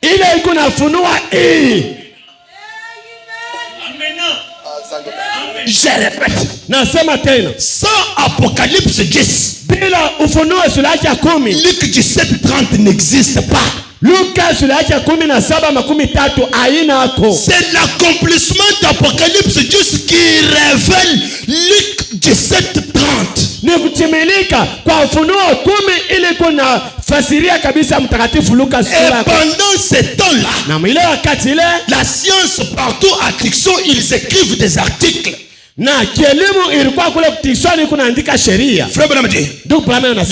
Ile iko nafunua hii. Je répète. Nasema tena. Sans Apocalypse 10, bila ufunuo sura yake ya 10, Luc 17:30 n'existe pas. Luka sura yake ya 17:13 haina hako. C'est l'accomplissement d'Apocalypse 10 qui révèle Luc 17:30. Ni kutimilika kwa ufunuo 10 ile kuna fasiria kabisa mtakatifu Luka sura. Et pendant ce temps-là, na mwile wakati ile la science partout à Tixon, ils écrivent des articles. Na kielimu ilikuwa kule kutisoni kunaandika sheria.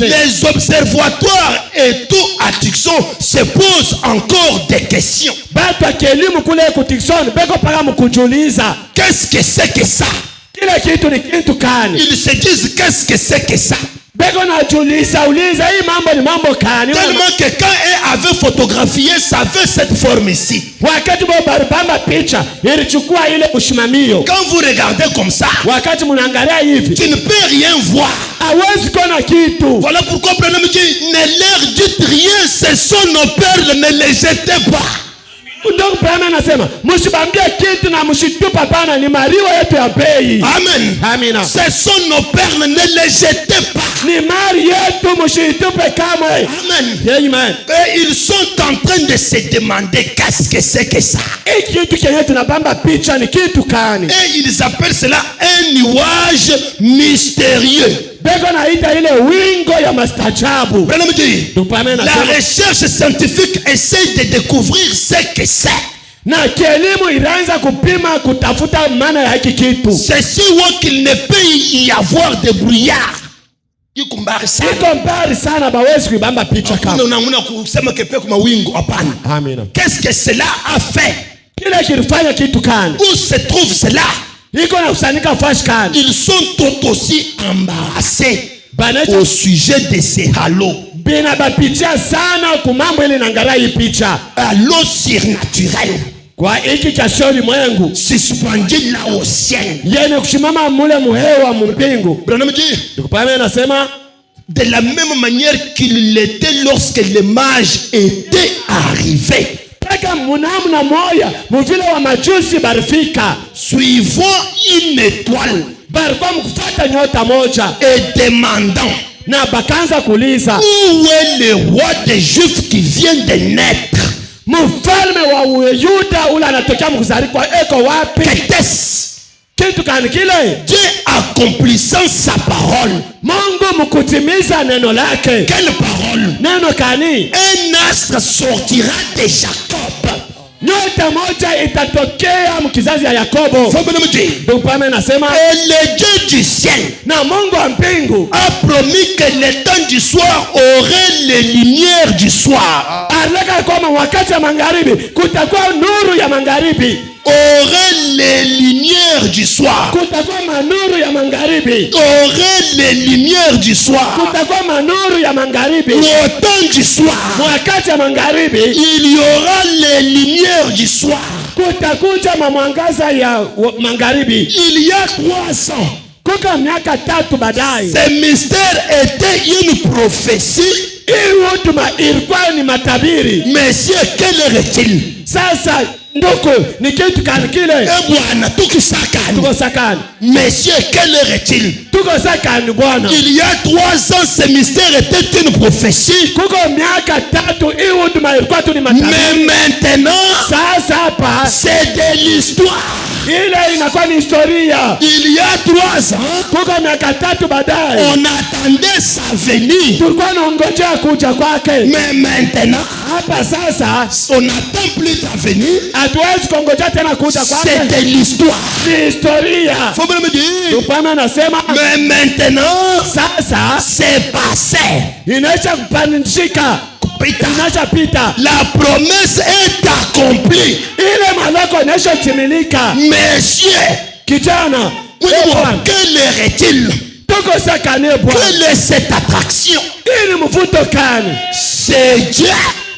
Les observatoires et tout à Tixon se posent encore des questions. Bata kielimu kule kutisoni beko para mkujuliza. Qu'est-ce que c'est que ça? Kile kitu ni kitu kani? Ils se disent qu'est-ce que c'est que ça? Beko na juliza uliza hii mambo ni mambo kani? Tellement que quand elle avait photographié, ça avait cette forme ici. Wakati baba picha ilichukua ile ushimamio. Quand vous regardez comme ça, wakati mnaangalia hivi, tu ne peux rien voir. Hawezi kuona kitu. Voilà pourquoi le Branham dit, ne leur dites rien, ce sont nos perles, ne les jetez pas. Ndio Branham anasema, msibambie kitu na msitupa pana, ni mariwa yetu ya bei. Amen. Amina. Ce sont nos perles, ne les jetez pas. Ni mari yetu msitupe kamwe. Amen. Amen. Et ils sont en train de se demander qu'est-ce que c'est que ça. Kitu kenye tunabamba picha ni kitu kani? Et ils appellent cela un nuage mystérieux. Beko naita ile wingo ya mastajabu. La recherche scientifique essaie de découvrir ce que c'est. Na kielimu iraanza kupima kutafuta maana ya hiki kitu. C'est si haut qu'il ne peut y avoir de brouillard. Iko mbali sana bawezi kuibamba picha kama. Unaona kusema kepe kwa mawingu hapana. Amina. Qu'est-ce que cela a fait? Kile kilifanya kitu kani? Où se trouve cela? Iko na kusanyika fash kani. Ils sont tout aussi embarrassés au sujet de ces halos. Bina bapitia sana kumambo ile nangara hii picha. Halo surnaturel. Kwa hiki cha shori mwengu suspendu là au ciel. Yene kushimama mule muhewa mpingu. Branham dit, tukupame nasema de la même manière qu'il l'était lorsque les mages étaient arrivés. Paka munamuna moya muvile wa majusi barifika. Suivant une étoile. Barikuwa mkufuata nyota moja. Et demandant, Na bakaanza kuuliza, où est le roi des Juifs qui vient de naître? mfalme wa Uyuda ule anatokea mkuzarikwa eko wapi? Qu'était-ce? Kitu kani kile? Dieu accomplissant sa parole. Mungu mkutimiza neno lake. Quelle parole? Neno kani? Un astre sortira de Jacob. Nyota moja itatokea mkizazi ya Yakobo. Faut bien me dire. Ndio pame nasema, Et le Dieu du ciel na Mungu wa mbingu a promis que le temps du soir aurait les lumières du soir. aleka kwamba wakati wa magharibi kutakuwa nuru ya magharibi. Aurait les lumières du soir. Kutakuwa manuru ya magharibi. Aurait les lumières du soir. Kutakuwa manuru ya magharibi. Au temps du soir, Wakati wa magharibi il y aura les lumières du soir. kutakuja mwangaza ya magharibi. Il y a 3 ans, Kuka miaka 3 baadaye, ce mystère était une prophétie. hii huduma ilikuwa ni matabiri. Monsieur, quelle heure est-il? Sasa ndoko ni kitu kani kile? Bwana, tukisakani. Tuko sakani. Monsieur, quelle heure est-il? Tuko sakani bwana. Il y a 3 ans, ce mystère était une prophétie. Kuko miaka 3 hii huduma ilikuwa tu ni matabiri. Mais maintenant, Sasa hapa c'est de l'histoire. ile inakuwa ni historia. Il y a 3 ans, Kuko miaka 3 baadaye on attendait sa venue. tulikuwa naongojea kuja kwake. Mais maintenant, Hapa sasa on n'attend plus ta venue. hatuwezi kuongojea tena kuja kwake. C'est de l'histoire. Ni historia. Faut bien me dire. Upame anasema Mais maintenant, sasa c'est passé. inaisha kupandishika. Inaisha pita. La promesse est accomplie. Ile maloko inaisha timilika. Messieurs, Kijana, quelle heure est-il? tuko sakane bwana. Quelle est cette attraction? Ili mvuto kani? C'est Dieu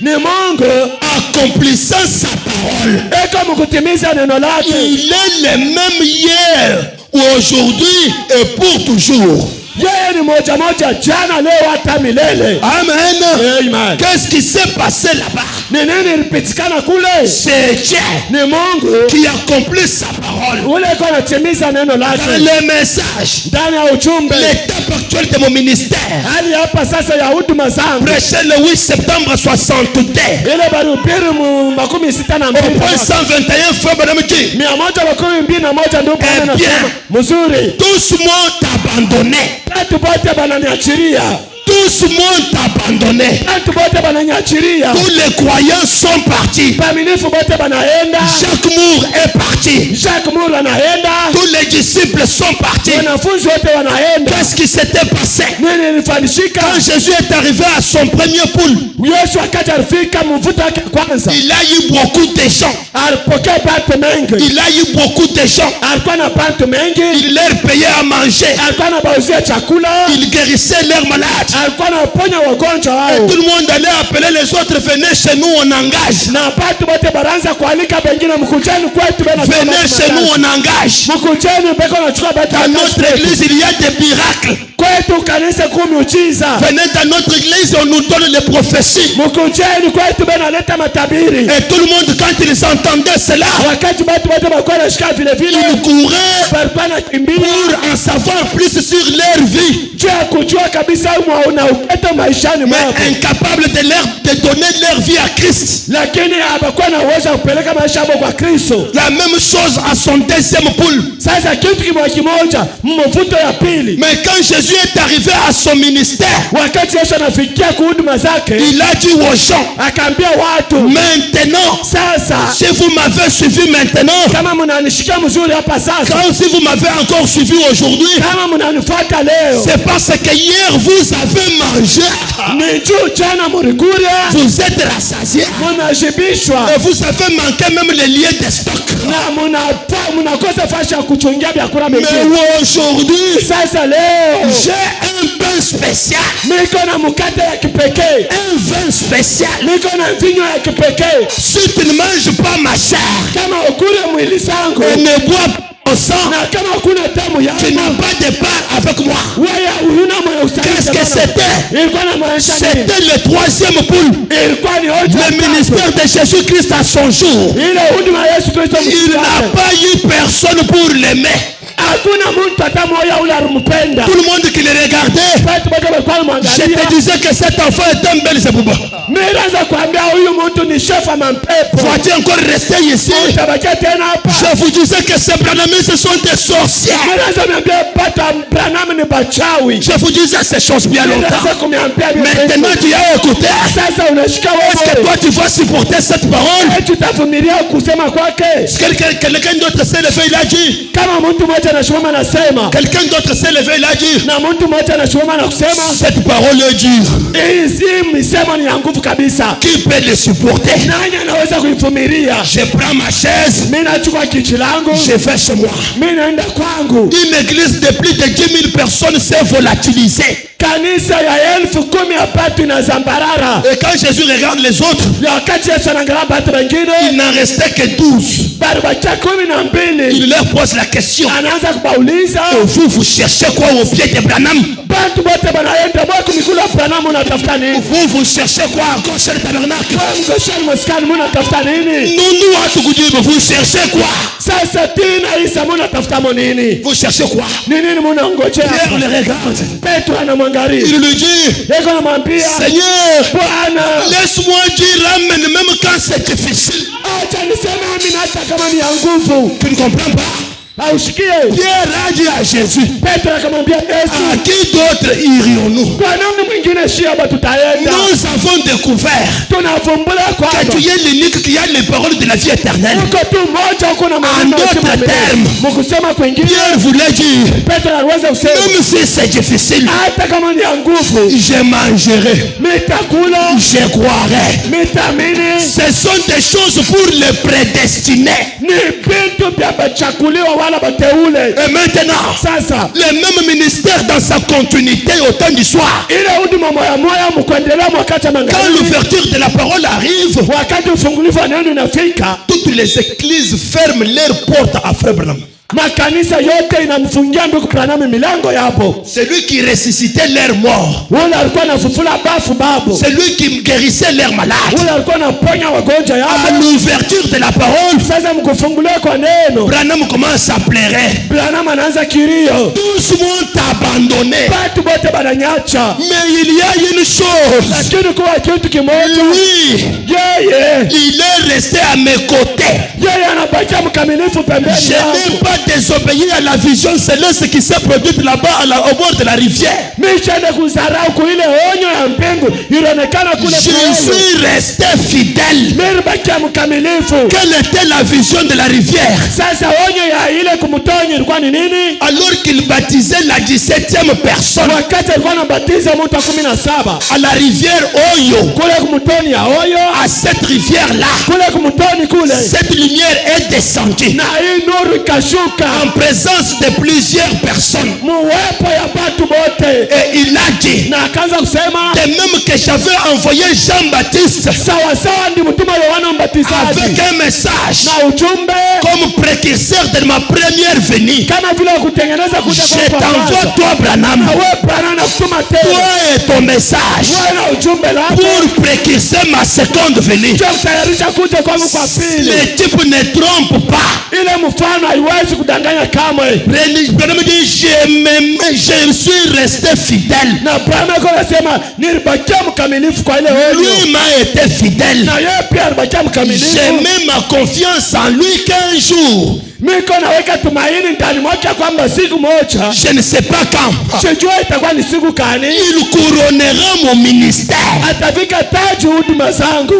Ni Mungu accomplissant sa parole. eko mkutimiza neno lake. Il est le même hier, aujourd'hui et pour toujours. Yeye ni moja moja jana, leo, hata milele. Amen. Amen. Qu'est-ce qui s'est passé là-bas? Ni nini ilipitikana kule? C'est Dieu Ni Mungu qui accomplit sa parole. ule eko anatimiza neno Dans lake le message, ndani ya ujumbe. l'étape actuelle de mon ministère, Hali hapa sasa ya huduma zangu prêché le 8 septembre 62, ile barubiri mu 62 au point 121, frère Madame Dieu. 121 ndio Eh Bwana bien, anasema mzuri. tous m'ont abandonné. Watu wote bananiachilia. Tous m'ont abandonné. Watu wote bananiachilia. Tous les croyants sont partis. Baaminifu wote banaenda. Jacques Moore est parti. Jacques Moore anaenda. Tous les disciples sont partis. Wanafunzi wote wanaenda. Qu'est-ce qui s'était passé? Nini ilifanyika? Quand Jésus est arrivé à son premier poule, Yesu wakati alifika mvuto wake kwanza, il a eu beaucoup de gens. alipokea watu mengi. Il a eu beaucoup de gens. Alikuwa na watu mengi. Il leur payait à manger. Alikuwa anabauzia chakula. Il guérissait leurs malades. Alikuwa anaponya wagonjwa Et wao. tout le monde allait appeler les autres, venez chez nous, on engage. Na watu wote baranza kualika wengine, mkujeni kwetu bena. Venez chez nous, on engage. Mkujeni beko nachukua watu. Dans notre église, il y a des miracles. Kwetu kanisa kwa miujiza. Venez dans notre église, on nous donne les prophéties. Mkujeni kwetu bena leta matabiri. Et tout le monde, quand ils entendaient cela, Wakati watu wote walikuwa wanashika vile vile, ils couraient walikuwa wanakimbia pour en savoir plus sur leur vie. juu ya kujua kabisa una uketa maishani Mais mwako, incapables de donner leur vie à Christ. lakini hapakuwa na uwezo wa kupeleka maisha yao kwa Kristo. La même chose à son deuxième poule. Sasa kitu kimoja mvuto ya pili, Mais quand Jésus est arrivé à son ministère, wakati Yesu anafikia huduma zake, il a dit aux gens, akaambia watu, maintenant, sasa si vous m'avez suivi maintenant, kama mnanishikia mzuri hapa sasa, quand si vous m'avez encore suivi aujourd'hui, kama mnanifuata leo, c'est parce que hier vous avez mangé, ni juu jana mlikula, vous êtes rassasiés, mnashibishwa, et vous avez manqué même les liens de stock. na mnakosa fasha kuchungia vyakula Mais mengine. aujourd'hui, Sasa leo j'ai un pain spécial, niko na mkate ya kipekee, un vin spécial. niko na vinyo ya kipekee. Si tu ne manges pas ma chair Kama ukule mwili zangu et ne bois pas mon sang, na kama ukuna damu tu n'as yangu, pas de part avec moi. wewe huna Qu'est-ce que c'était? ilikuwa na maisha nini? C'était le troisième poule. Ilikuwa ni hoja Le ministère de Jésus-Christ à son jour. ile huduma ya Yesu Kristo. Il n'a pas eu personne pour l'aimer. Hakuna mtu hata mmoja ule alimpenda. Tout le monde qui le regardait, je te disais que cet enfant est un Belzébuth. Miraza kuambia huyu mtu ni chef wa mapepo. Faut-il encore rester ici? Utabakia tena hapa. Je vous disais que ces Branhamistes sont des sorciers. Miraza niambia pata Branham ni bachawi. Je vous disais ces choses bien longtemps. Maintenant tu as écouté. Sasa unashika wewe. Est-ce que toi tu vas supporter cette parole? Tutavumilia kusema kwake. Quelqu'un d'autre s'est levé, il a dit. Kama mtu mmoja anasimama anasema. Quelqu'un d'autre s'est levé, il a dit. Na mtu mmoja anasimama na kusema. Cette parole est dure. Hii misemo ni ya nguvu kabisa. Qui peut le supporter? Nani anaweza kuivumilia? Je prends ma chaise. Mimi nachukua kiti langu. Je vais chez moi. Mimi naenda kwangu. Une église de plus de 10 000 personnes s'est volatilisée. Kanisa ya 10,000 hapa inazambarara. Et quand Jésus regarde les autres, wakati Yesu anaangalia watu wengine, il n'en restait que 12. Barbaki 12. Il leur pose la question. Anaanza kubauliza, vous cherchez quoi au pied de Branham? Bantu bote banaenda mwa kumikula Branham unatafuta nini? Vous cherchez quoi à gauche du tabernacle? Mgoshani maskani unatafuta nini? Nous hatukujibu, vous cherchez quoi? Sasa tina Isa unatafuta nini? Vous cherchez quoi? Nini mnangojea? Pierre le regarde. Petro anamwangalia. Il lui dit, yeye anamwambia, Seigneur, Bwana, laisse-moi dire amen même quand c'est difficile. Acha niseme amina hata kama ni ya nguvu. Tu ne comprends pas? Pierre a dit à Jésus, à qui d'autre irions-nous? Nous avons découvert que tu es l'unique qui a les paroles de la vie éternelle. En d'autres termes, Pierre voulait dire, même si c'est difficile, je mangerai, je croirai. Ce sont des choses pour les prédestinés. Et maintenant, le même ministère dans sa continuité au temps du soir. Quand l'ouverture de la parole arrive, toutes les églises ferment leurs portes à Frère Branham. Makanisa yote inamfungia ndugu Branham milango yapo. C'est lui qui ressuscitait leurs morts. Wala alikuwa anafufula bafu babo. C'est lui qui guérissait leurs malades. Wala alikuwa anaponya wagonjwa yao. À l'ouverture de la parole, sasa mkufungulia kwa neno, Branham commence à pleurer. Branham anaanza kilio. Tous m'ont abandonné. Watu wote bananyacha. Mais il y a une chose. Lakini kwa kitu kimoja. Oui. Il est resté à mes côtés. Yeye anabaki mkamilifu pembeni. Je n'ai pas désobéi à la vision céleste qui s'est produite là-bas au bord de la rivière. Je suis resté fidèle. Quelle était la vision de la rivière? Alors qu'il baptisait la 17e personne à la rivière Oyo, à cette rivière-là, cette lumière est descendue en présence de plusieurs personnes. Et il a dit, de même que j'avais envoyé Jean-Baptiste avec un message comme précurseur de ma première venue, je t'envoie toi Branham, toi et ton message pour précurser ma seconde venue. Le type ne trompe pas. Je suis resté fidèle. Lui m'a été fidèle. J'ai mis ma confiance en lui qu'un jour, je ne sais pas quand, il couronnera mon ministère.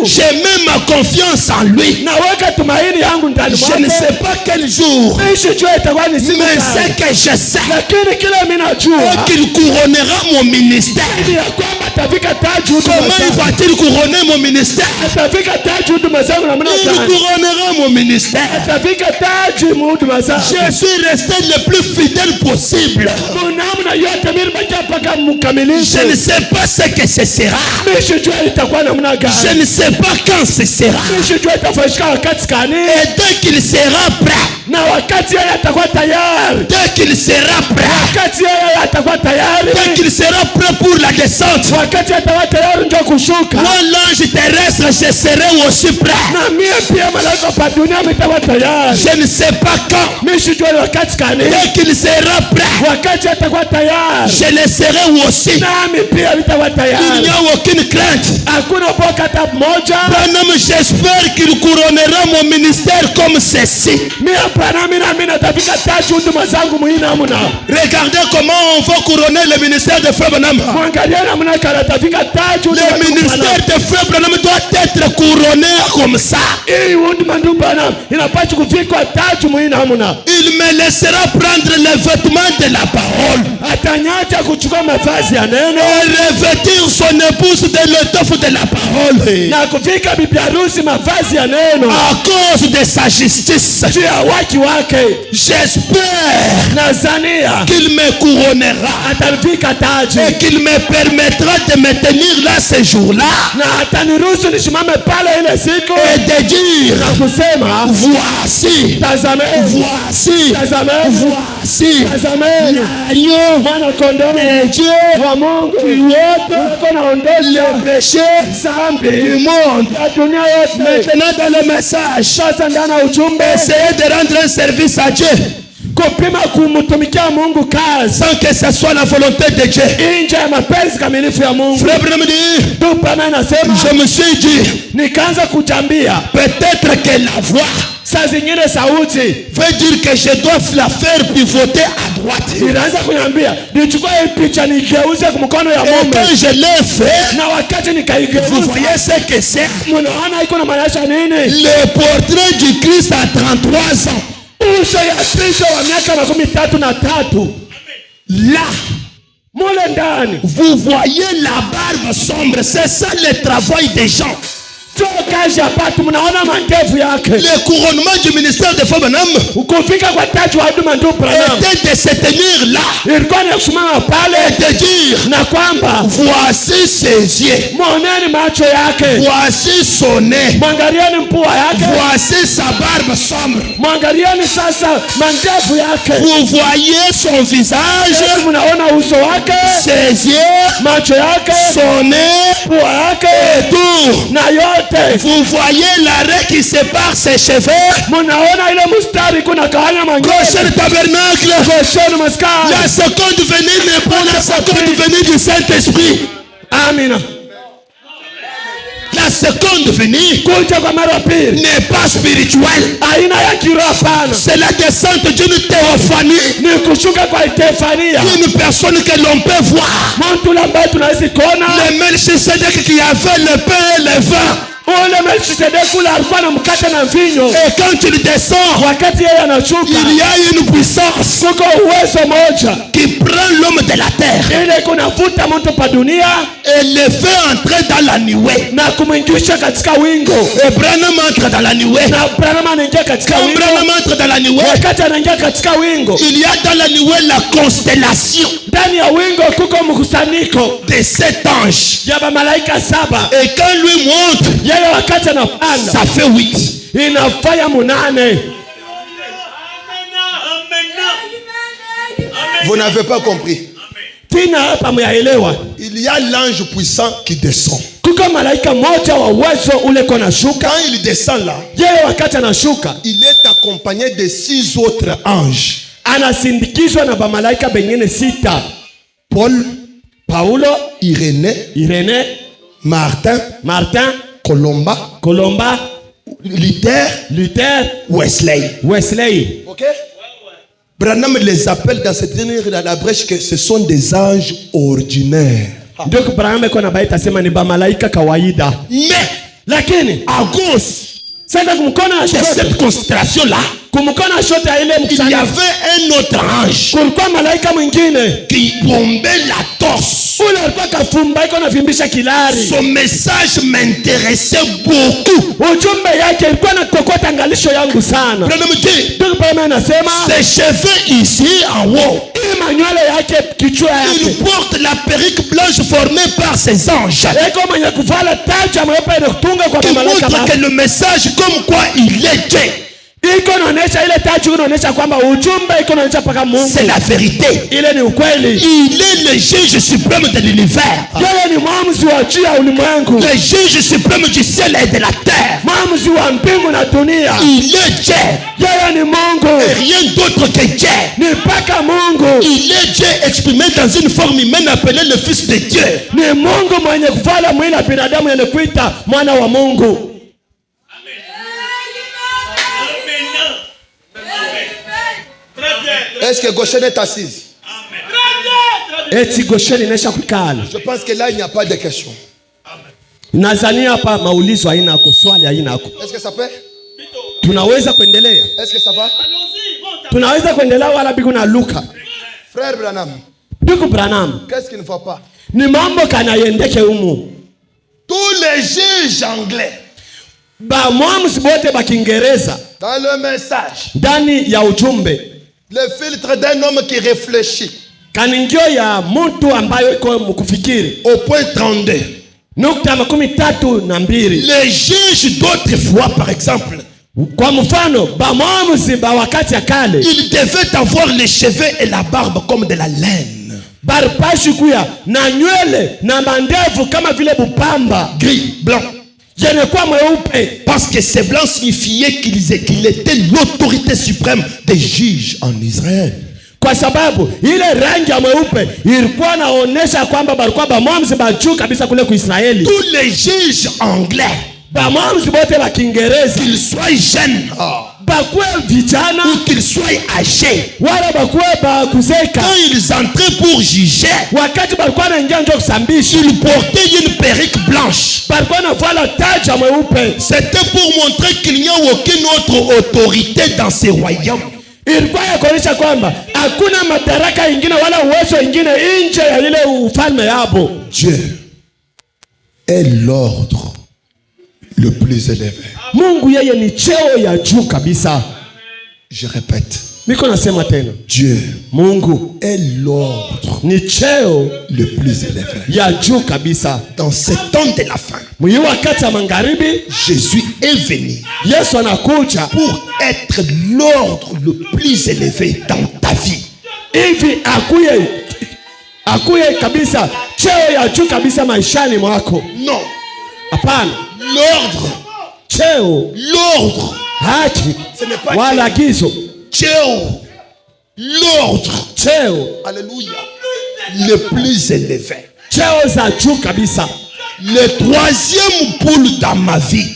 J'ai mis ma confiance en lui. Je ne sais pas quel jour, mais ce que je sais, qu'il couronnera mon ministère. Comment il va-t-il couronner mon ministère? Il couronnera mon ministère. Je suis resté le plus fidèle possible. Je ne sais pas ce que ce sera. Je ne sais pas quand ce sera. Et dès qu'il sera prêt, dès qu'il sera prêt, dès qu'il sera prêt pour la descente, wakati atakuwa tayari ndio kushuka. Moi l'ange terrestre, je serai aussi prêt. Na mimi pia malaika pa dunia mtakuwa tayari. Je ne sais pas quand. Mimi sijui wakati gani. Dès qu'il sera prêt, wakati atakuwa tayari, je le serai aussi. nami pia nitakuwa tayari. Il n'y a aucune crainte. Hakuna boka hata moja. Branham, j'espère qu'il couronnera mon ministère comme ceci. Mimi hapana, mimi natafika taji huduma zangu muhimu mna. Regardez comment on va couronner le ministère de Frère Branham. Mwangalia namna kana tafika taji huduma. Le ministère de Frère Branham doit être couronné comme ça. Huduma ndugu Branham inapaswa kufikwa taji muhimu mna. Il me laissera prendre les vêtements de la parole. Atanyacha kuchukua mavazi ya neno. Et revêtir son épouse de l'étoffe de la parole. Na kufika bibi harusi mavazi ya neno. À cause de sa justice. Juu ya haki wake. J'espère nazania qu'il me couronnera. Atanifika taji. Et qu'il me permettra de me tenir là ce jour-là. Na ataniruhusu nisimame pale ile siku. Et de dire. Na kusema. Voici. Tazameni. Voici. Tazameni. Voici. Tazameni. Agneau. Mwana kondoo. Dieu. Wa Mungu. Yote. Konaondosha. Péché. Zambi. Du monde. Ya dunia yote. Maintenant dans le message. Sasa ndana ujumbe. Essayez de rendre un service à Dieu. Kupima kumtumikia Mungu kazi. Sans que ce soit la volonté de Dieu. Nje ya mapenzi kamilifu ya Mungu. Frère Branham dit. Je me suis dit. Nikaanza kujambia. Peut-être que la voix. Saa zingine sauti veut dire que je dois la faire pivoter à droite. Inaanza kuniambia nichukue hii picha nigeuze kwa mkono ya mume. Et quand je l'ai fait, na wakati nikaigeuza, vous voyez ce que c'est? Mnaona iko na maana nini? Le portrait du Christ à 33 ans. Uso ya Kristo wa miaka 33. Là, mule ndani, vous voyez la barbe sombre, c'est ça le travail des gens. Le couronnement du ministère de Frère Branham était de se tenir là et de dire voici ses yeux, voici son nez, voici sa barbe sombre, vous voyez son visage, ses yeux, son nez et tout. Vous voyez l'arrêt qui sépare ses cheveux. Prochain tabernacle. La seconde venue n'est pas la seconde venue du Saint-Esprit. Amen. La seconde venue n'est pas spirituelle. C'est la descente d'une théophanie. Une personne que l'on peut voir. Le Melchisedec qui avait le pain et le vin. Et quand il descend, il y a une puissance qui prend l'homme de la terre et le fait entrer dans la nuée. Et Branham entre dans la nuée. Quand Branham entre dans la nuée, il y a dans la nuée la constellation de 7 anges. Et quand lui monte, ça fait 8. Vous n'avez pas compris. Il y a l'ange puissant qui descend. Quand il descend là, il est accompagné de 6 autres anges. Paul, Paulo, Irénée, Martin, Colomba, Luther, Wesley. Ok? Branham les appelle dans cette dernière dans la brèche que ce sont des anges ordinaires. Mais à gauche de cette constellation là, il y avait un autre ange qui bombait la torse. Son message m'intéressait beaucoup. Ses cheveux ici en haut, il porte la perruque blanche formée par ses anges, qui montre que le message comme quoi il est Dieu. iko naonesha ile taji inaonesha kwamba ujumbe iko naonesha paka Mungu. C'est la vérité. Ile ni ukweli. Il est le juge suprême de l'univers. Yeye ni mwamuzi wa juu ya ulimwengu. Le juge suprême du ciel et de la terre. Mwamuzi wa mbingu na dunia. Il est Dieu. Yeye ni Mungu. Et rien d'autre que Dieu. Ni paka Mungu. Il est Dieu exprimé dans une forme humaine appelée le Fils de Dieu. Ni Mungu mwenye kuvala mwili wa binadamu yenye kuita mwana wa Mungu. Est-ce que Goshen est assise? Eti Goshen inaisha kukala. Je pense que là il n'y a pas de question. Nazania hapa maulizo haina yako, swali haina yako. Est-ce que ça peut? Tunaweza kuendelea? Est-ce que ça va? Tunaweza kuendelea wala biku na Luka. Frère Branham. Biku Branham. Qu'est-ce qui ne va pas? Ni mambo kana yendeke humu. Tous les juges anglais. Ba mwamuzi bote ba Kiingereza. Dans le message. Ndani ya ujumbe. Le filtre d'un homme qui réfléchit. Kaningio ya mtu ambayo iko mkufikiri. Au point 32. Nukta 32. Les juges d'autrefois par exemple. Kwa mfano, ba mwamuzi ba wakati ya kale. Ils devaient avoir les cheveux et la barbe comme de la laine. Barpashi kuya na nywele na mandevu kama vile bupamba. Gris, blanc. Parce que ces blancs signifiaient qu'il était l'autorité suprême des juges en Israël. Kwa sababu ile rangi ya mweupe ilikuwa naonesha kwamba balikuwa bamwamzi bajuu kabisa kule ku Israeli. Tous les juges anglais, bamwamzi bote ba Kiingereza, qu'ils soient jeunes, bakwe vijana ou qu'ils soient âgés, wala bakwe bakuzeka, quand ils entraient pour juger, wakati balikuwa naingia ndio kusambisha, ils portaient une perruque blanche. Balikuwa na vala taji ya mweupe. C'était pour montrer qu'il n'y a aucune autre autorité dans ces royaumes. Ilikuwa ya kuonyesha kwamba hakuna madaraka ingine wala uwezo ingine nje ya ile ufalme yabo. Dieu est l'ordre le plus élevé. Mungu yeye ni cheo ya juu kabisa. Je répète. Miko nasema tena. Dieu, Mungu est l'ordre ni cheo le plus élevé. Ya juu kabisa. Dans ce temps de la fin, mwi wakati ya magharibi, Jésus est venu. Yesu anakuja pour être l'ordre le plus élevé dans ta vie. Hivi akuye kabisa cheo ya juu kabisa maishani mwako. Non. Hapana. L'ordre. Cheo. L'ordre. Haki. Ce n'est pas wala agizo. Cheo. L'ordre. Cheo. Alléluia. Le plus élevé. Cheo za juu kabisa. Le troisième poule dans ma vie.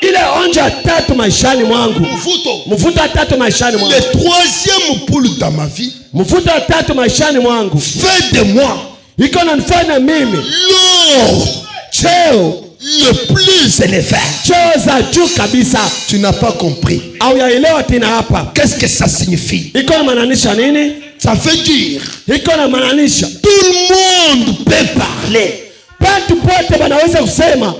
Ile onja tatu maishani mwangu. Mvuto tatu maishani mwangu. Le troisième poule dans ma vie. Mvuto tatu maishani mwangu. Fait de moi. Iko nanifanya mimi. L'ordre. Cheo. Le plus élevé. Cheo za juu kabisa. Tu n'as pas compris. Au yaelewa tena hapa. Qu'est-ce que ça signifie? Iko na maanisha nini? Ça veut dire. Iko na maanisha. Tout le monde peut parler. Watu wote wanaweza kusema.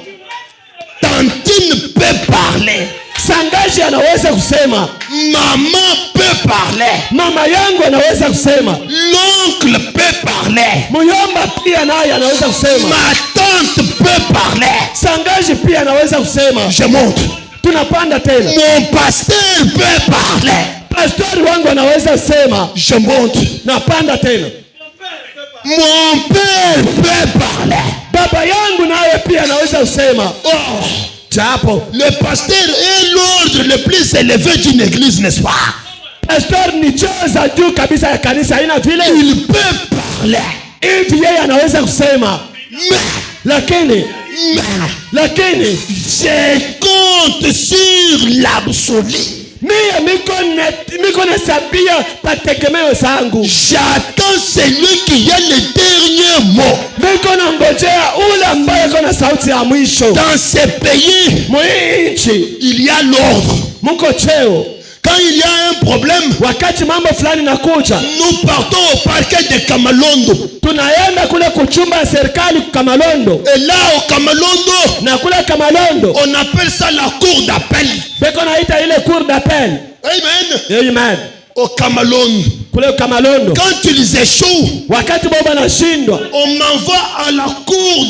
Tantine peut parler. Sangaji anaweza kusema. Maman peut parler. Mama yangu anaweza kusema. L'oncle peut parler. Muyomba pia naye anaweza kusema. Ma tante peut parler. Sangaji pia anaweza kusema. Je monte. Tunapanda tena. Mon pasteur peut parler. Pastori wangu anaweza kusema. Je monte. Napanda tena. Mon père peut parler. Baba yangu naye pia anaweza kusema. Oh. Japo. Le pasteur est l'ordre le plus élevé d'une église, n'est-ce pas? Pastor ni cheo za juu kabisa ya kanisa, haina vile. Il peut parler. Hivi yeye anaweza kusema. Lakini je compte sur l'absolu. Miko nasabia pategemeo zangu. J'attends celui qui a le dernier mot. Miko nangojea ule ambaye kona sauti ya mwisho. Dans ce pays, il y a l'ordre. Muko cheo. Quand il y a un problème, wakati mambo fulani nakuja, nous partons au parquet de Kamalondo. Tunaenda kule kuchumba ya serikali Kamalondo. Et là au Kamalondo, na kule Kamalondo, on appelle ça la cour d'appel. Beko naita ile cour d'appel. Amen. Amen. Au Kamalondo. Kule Kamalondo. Quand ils échouent, wakati baba anashindwa, on m'envoie à la cour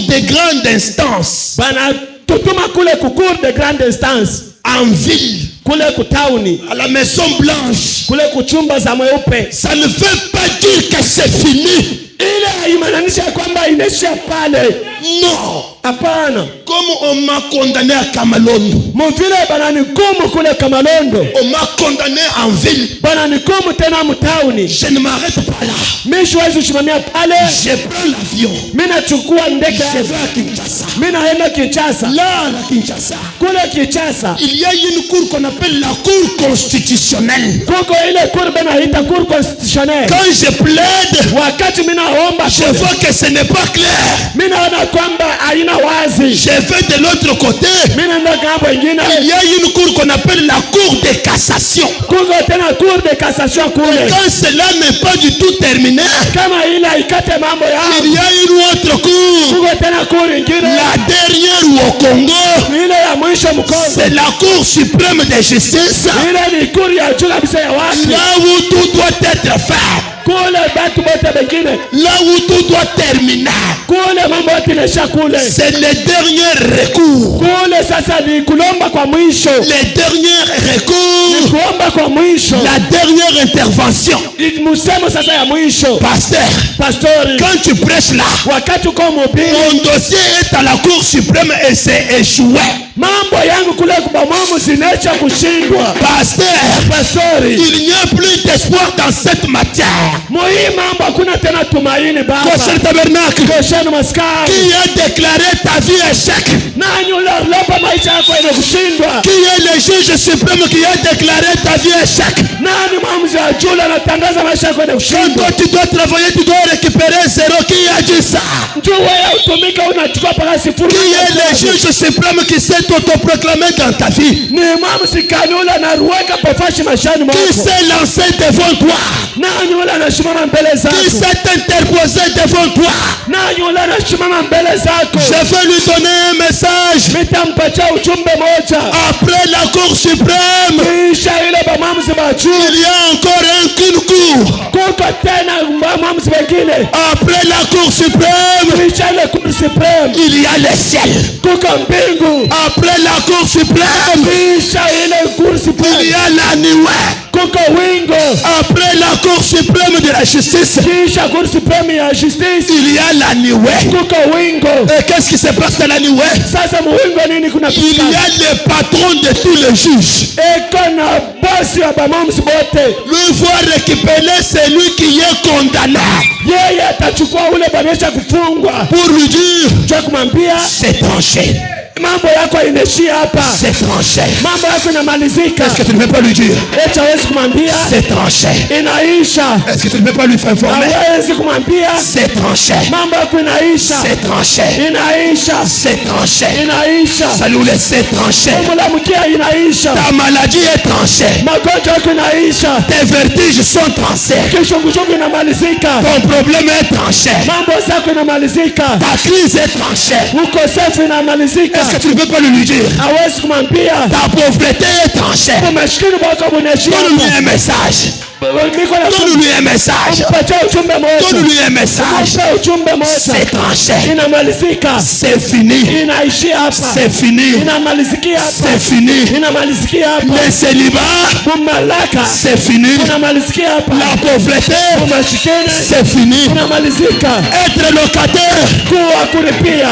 de grande instance. Bana tutuma kule ku cour de grande instance. En ville. kule kutauni, à la Maison Blanche, kule kuchumba za mweupe, ça ne veut pas dire que c'est fini. ile haimaanisha kwamba inaishia pale. Non. Hapana. Comme on m'a condamné à Kamalondo, mvile bananikumu kule Kamalondo, on m'a condamné en ville, bananikumu tena mtauni, je ne m'arrête pas là. mimi siwezi kusimamia pale. Je prends l'avion, mimi nachukua ndege, je vais à Kinshasa. mimi naenda Kinshasa. Là, à Kinshasa, kule Kinshasa il y a une cour qu'on appelle la cour constitutionnelle. kuko ile cour banaita cour constitutionnelle. Quand je plaide, wakati mimi naomba, je vois que ce n'est pas clair. mimi naona kwamba haina wazi. Je vais de l'autre côté, mimi naenda ngambo nyingine, il y a une cour qu'on appelle la cour de cassation. kuko tena cour de cassation kule. Quand cela n'est pas du tout terminé, kama ile ikate mambo yao, il y a une autre cour, kuko tena cour nyingine, la dernière au Congo, ile ya mwisho Mkongo, c'est la cour suprême de justice, ile ni cour ya juu kabisa ya watu, là où tout doit être fait, kule batu bote bengine, là où tout doit terminer. kule mambo yote inaisha kule. C'est le dernier recours, Kule sasa ni kulomba kwa mwisho, le dernier ni recours, kuomba kwa mwisho, la dernière intervention. ni musemo sasa ya mwisho. Pasteur, Pastori, quand tu prêches là, wakati uko mhubiri, mon dossier est à la cour suprême et c'est échoué. mambo yangu kule kubomomu zinaisha kushindwa. Pasteur, Pastori, il n'y a plus d'espoir dans cette matière. muhii mambo hakuna tena tumaini baba. Goshen Tabernacle, Goshenu maskari, qui a déclaré ta vie échec? nani ulolopa maisha yako ina kushindwa? Qui est le juge suprême qui a déclaré ta vie échec? Nani maamuzi ya juu anatangaza maisha yako ina Quand kushindwa? toi tu dois travailler, tu dois récupérer zéro. Qui a dit ça? Njoo wewe utumika unachukua paka sifuri. Qui est le juge suprême qui s'est autoproclamé dans ta vie? Ni maamuzi kanula anaruweka pafashi maishani mwako. Qui s'est lancé devant toi? Nani ule anasimama mbele Qui zako? s'est interposé devant toi? Nani ule anasimama mbele zako? Je vais lui donner un message. Nitampatia ujumbe moja. Après la cour suprême, Kisha ile maamuzi majuu, il y a encore une cour. kuko tena maamuzi mengine. Après la cour suprême, Kisha ile cour supreme, il y a le ciel. kuko mbingu. Après la cour suprême, Kisha ile cour il y supreme, a la nuée. kuko wingo. Après la cour suprême de la justice, Kisha cour supreme ya justice, il y a la nuée. kuko wingo. Et qu'est-ce qui se passe dans la nuée? Sasa muwingo nini kuna Il y a le patron de tous les juges. eko na bosi wa maamuzi bote. Lui va récupérer celui qui est condamné Yeye atachukua ule banesha kufungwa, pour lui dire cha kumwambia c'est tranché, mambo yako inaishia hapa, c'est tranché. mambo yako inamalizika. Est-ce que tu ne peux pas lui dire Eti hawezi kumwambia c'est tranché? inaisha, Est-ce que tu ne peux pas lui faire informer hawezi kumwambia c'est tranché, mambo yako inaisha, c'est tranché, inaisha, c'est tranché? inaisha, Ça nous laisse tranché. mulamukia inaisha, Ta maladie est tranchée. magonjwa yako inaisha, Tes vertiges sont tranchés. kishungushungu inamalizika, Ton problème est tranché. mambo zako inamalizika, Ta crise est tranchée. ukosefu inamalizika. Est-ce que tu ne peux pas lui dire Hawezi kumwambia ta pauvreté est tranchée? umashikini wako unaishia Donne-lui hapa. un message. Niko na Donne-lui un message. kumpatia ujumbe moja, Donne-lui un message. kumpatia ujumbe C'est moja, tranché. inamalizika, C'est fini. inaishia hapa, C'est fini. inamalizikia hapa, C'est fini. inamalizikia hapa, Le célibat, umalaka c'est fini. inamalizikia hapa, La pauvreté, umashikini c'est fini. inamalizika, Être locataire, kuwa kulipia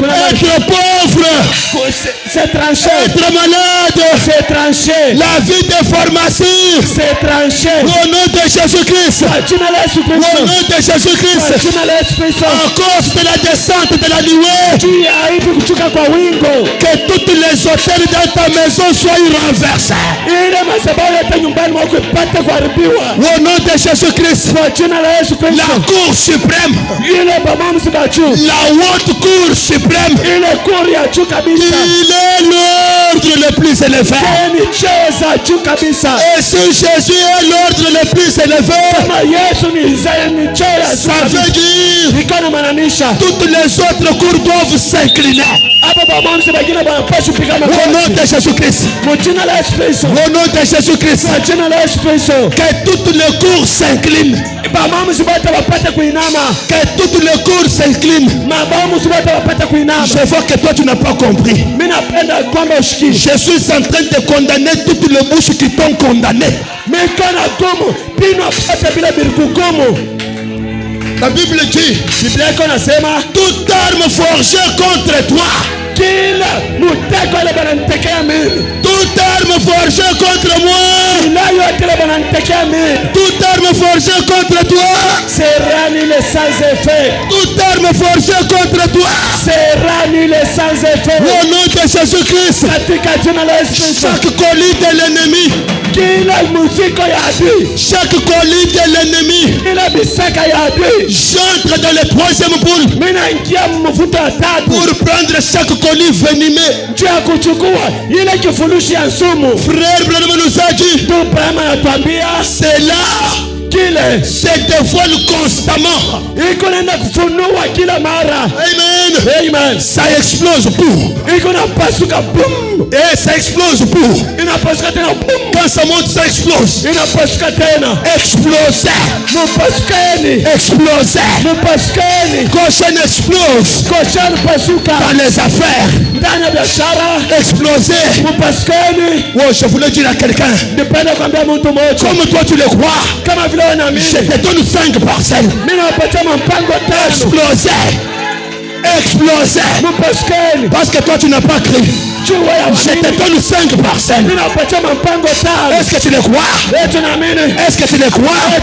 être pauvre, c'est tranché, être malade, c'est tranché, la vie de pharmacie. c'est tranché. Au nom de Jésus-Christ. Kwa jina la Yesu Au Kristo, nom de kwa Jésus-Christ. jina la Yesu Kristo, À cause de la descente de la nuée, juu ya aibu kuchuka kwa wingo, que toutes les hôtels dans ta maison soient renversés. ile madhabahu yote nyumbani mwako ipate kuharibiwa Au nom de Jésus-Christ. kwa jina la Yesu La Kristo. cour suprême, Ile maamuzi ya juu, la haute cour suprême, ile kuri ya juu kabisa, il est l'ordre le plus élevé. ni cheo za juu kabisa. Et si Jésus est l'ordre le plus élevé, Kama Yesu ni cheo ya juu ça kabisa, veut dire iko na maanisha toutes les autres cours doivent s'incliner. hapa maamuzi mengine wanapaswa kupiga Au nom magoti de Jésus-Christ. kwa jina la Yesu Kristo, Au nom de Jésus-Christ. kwa jina la Yesu Kristo. Que toutes les cours s'inclinent. Maamuzi wote wapate kuinama, Que toutes les cours s'inclinent. maamuzi wote wapate kuinama. Je vois que toi tu n'as pas compris. Mimi napenda kwamba ushiki. Je suis es en train de condamner toutes les bouches qui t'ont condamné. La Bible dit, toute arme forgée contre toi, toute arme forgée contre moi, toute arme forgée contre toi, sera annulée sans effet. Toute arme forgée contre toi sera annulée sans effet. Au nom de Jésus-Christ, chaque colis de l'ennemi, chaque colis de l'ennemi, j'entre dans le troisième boule pour prendre chaque colis venimeux. Frère Branham nous a dit, c'est là se dévoile constamment. Amen. Amen. Ça explose pour. Et ça explose pour. Quand ça monte, ça explose. Exploser. Exploser. Cochon explose. Dans les affaires. Exploser. Oh, je voulais dire à quelqu'un, comme toi tu le crois, je te donne 5 parcelles. Exploser. Exploser. Parce que toi tu n'as pas cru. Je te donne 5 parcelles. Est-ce que tu le crois? Est-ce que tu le crois? Je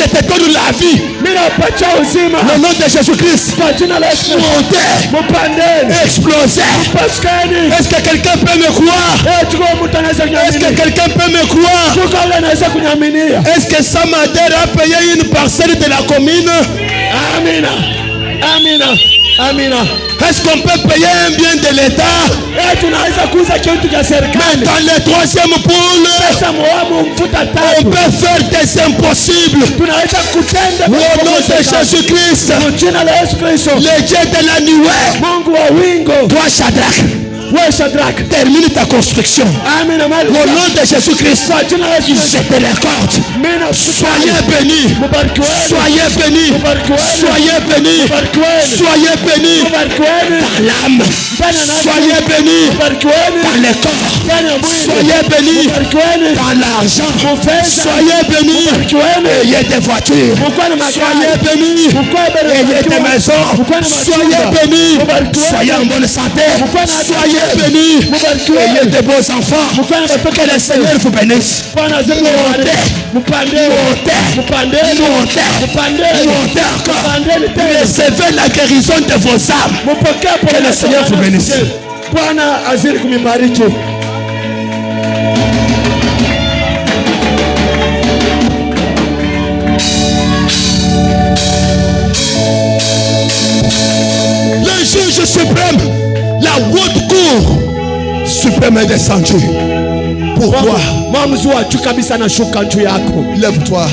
te donne la vie. Le nom de Jésus-Christ. Monter. Exploser. Est-ce que quelqu'un peut me croire? Est-ce que quelqu'un peut me croire? Est-ce que Samadère a payé une parcelle de la commune? Amina. Amina. Amina. Est-ce qu'on peut payer un bien de l'État? Mais dans le troisième poule, on peut faire des impossibles. Au nom de Jésus-Christ, le Dieu de la nuée, toi Shadrach, termine ta construction. Amen. Au nom de Jésus-Christ, je te l'accorde. Soyez bénis. Soyez bénis. Soyez bénis. Soyez bénis par l'âme. Soyez bénis par le corps. Soyez bénis par l'argent. Soyez bénis. Ayez des voitures. Soyez bénis. Ayez des maisons. Soyez bénis. Soyez en bonne santé. Soyez bénis. Ayez de beaux enfants. Que le Seigneur vous bénisse. Montez encore. Recevez la guérison de vos âmes. Que le Seigneur vous bénisse. Le juge suprême, la haute cour suprême est descendue pour toi. Lève-toi.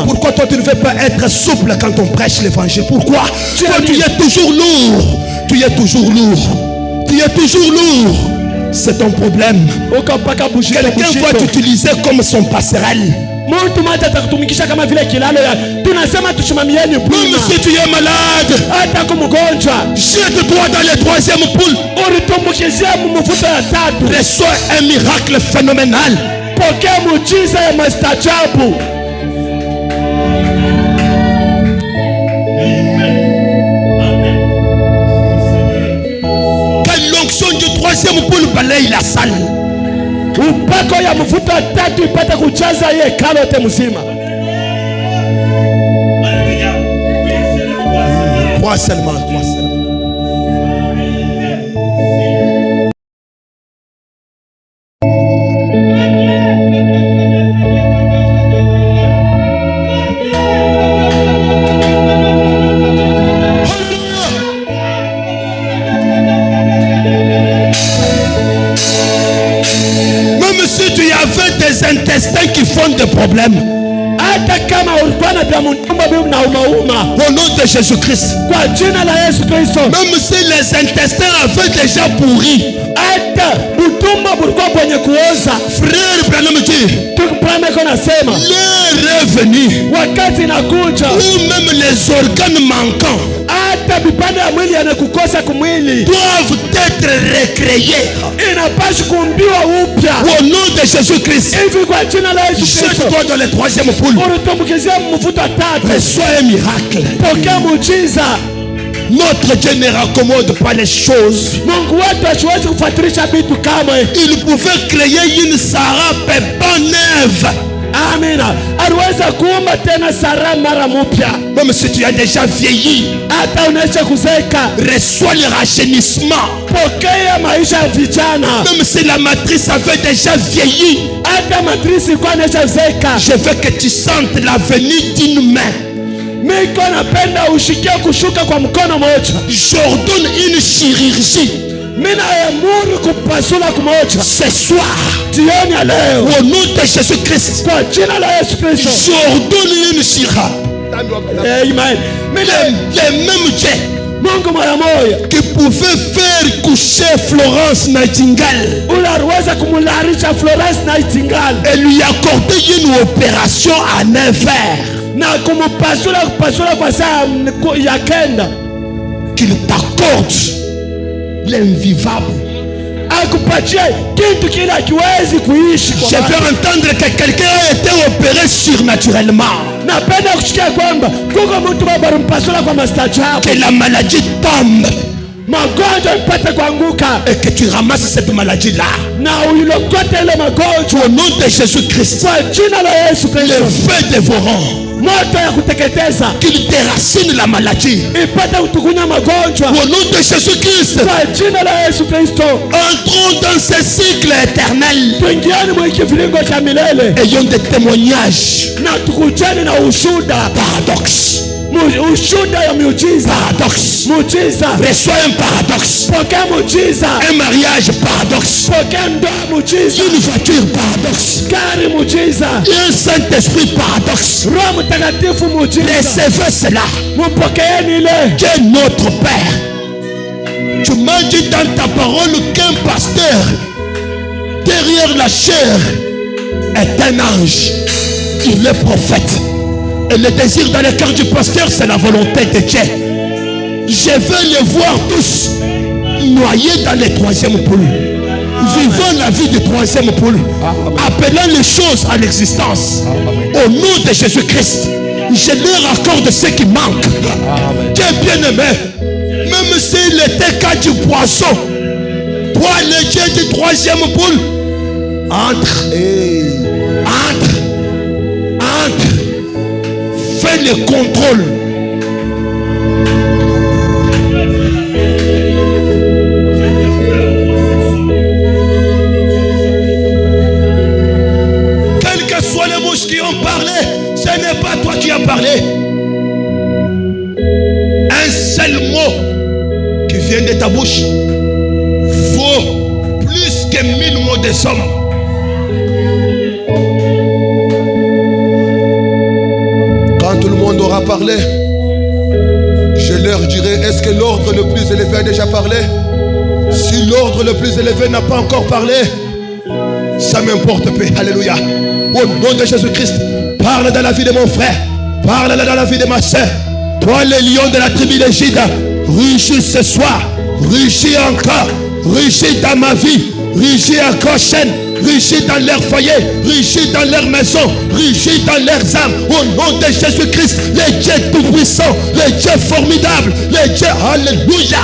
Pourquoi toi tu ne veux pas être souple quand on prêche l'évangile? Pourquoi? Toi tu es toujours lourd. Tu es toujours lourd. Tu es toujours lourd. C'est ton problème. Quelqu'un va t'utiliser comme son passerelle. Même si tu es malade, jette-toi dans le troisième poule. Reçois un miracle phénoménal. Que l'onction du troisième poule balaye la salle. Crois seulement, crois seulement. Même si tu avais des intestins qui font des problèmes, au nom de Jésus-Christ, même si les intestins avaient déjà pourri, frère Branham dit, l'heure est venue où même les organes manquants doivent être créer. inapaswa kuumbiwa upya. Au nom de Jésus-Christ, Hivi kwa jina la Yesu Kristo, jette-toi dans le troisième poule. unatumbukizia mvuto wa tatu. Reçois un miracle. Pokea muujiza. Notre Dieu ne raccommode pas les choses. Mungu wetu hasiwezi kufuatilisha vitu kamwe. Il pouvait créer une Sarah pépin neuve. Amina. Aliweza kuumba tena Sara mara mpya. Même si tu as déjà vieilli, hata unaisha kuzeeka, reçois le rajeunissement. pokea maisha ya vijana. Même si la matrice avait déjà vieilli, hata matrisi ilikuwa inaisha zeeka, je veux que tu sentes la venue d'une main. miko napenda ushikie kushuka kwa mkono moja. J'ordonne une chirurgie Mina amuru kupasula kumoja ce soir. jioni ya leo Au nom de Jésus-Christ, kwa jina la Yesu Kristo. j'ordonne une chirurgie. Amen. Mina Le même Dieu Mungu mara moja qui pouvait faire coucher Florence Nightingale ule aliweza kumularisha Florence Nightingale et lui accorder une opération en un verre, na kupasula kwa saa ya kenda, qu'il t'accorde l'invivable. akupatie kitu kile akiwezi kuishi Je kwa veux entendre que quelqu'un a été opéré surnaturellement, napenda kusikia kwamba kuko mtu baba mpasula kwa mastajabu, que la maladie tombe magonjwa ipate kuanguka et que tu ramasses cette maladie-là. na uilokote ile magonjwa Au nom de Jésus-Christ, kwa jina la Yesu le Kristo. feu dévorant, Moto ya kuteketeza qu'il déracine la maladie. ipate kutukunya magonjwa Au nom de Jésus-Christ, kwa jina la Yesu Kristo. entrons dans ce cycle éternel. Tuingieni mwa kiviringo cha milele Ayons des témoignages. na tukujeni na ushuda, Paradoxe. ushuda ya miujiza. Paradoxe. Muujiza, Reçois un paradoxe. pokea muujiza. Un mariage paradoxe. Pokea ndoa muujiza, Une voiture paradoxe. gari muujiza, Un Saint-Esprit paradoxe. Roho Mtakatifu muujiza. Recevez cela. Mupokeeni ile. Dieu notre Père. Tu m'as dit dans ta parole qu'un pasteur derrière la chair est un ange. Il est prophète. Et le désir dans le cœur du pasteur, c'est la volonté de Dieu. Je veux les voir tous noyés dans les troisième poules. Vivant la vie du troisième poule. Appelant les choses à l'existence. Au nom de Jésus-Christ, je leur accorde ce qui manque. Dieu bien-aimé, même s'il était cas du poisson, toi le Dieu du troisième poule, entre, fais le contrôle. Quelles que soient les bouches qui ont parlé, ce n'est pas toi qui as parlé. Un seul mot qui vient de ta bouche vaut plus que 1000 mots des hommes. Quand tout le monde aura parlé, je leur dirai, est-ce que l'ordre le plus élevé a déjà parlé? Si l'ordre le plus élevé n'a pas encore parlé, ça m'importe peu. Alléluia. Au nom de Jésus-Christ, parle dans la vie de mon frère, parle dans la vie de ma soeur. Toi, le lion de la tribu de Juda, rugis ce soir, rugis encore, rugis dans ma vie, rugis à Goshen, rugis dans leur foyer, rugis dans leur maison, rugis dans leurs âmes. Au nom de Jésus-Christ, le Dieu tout-puissant, le Dieu formidable, le Dieu, alléluia.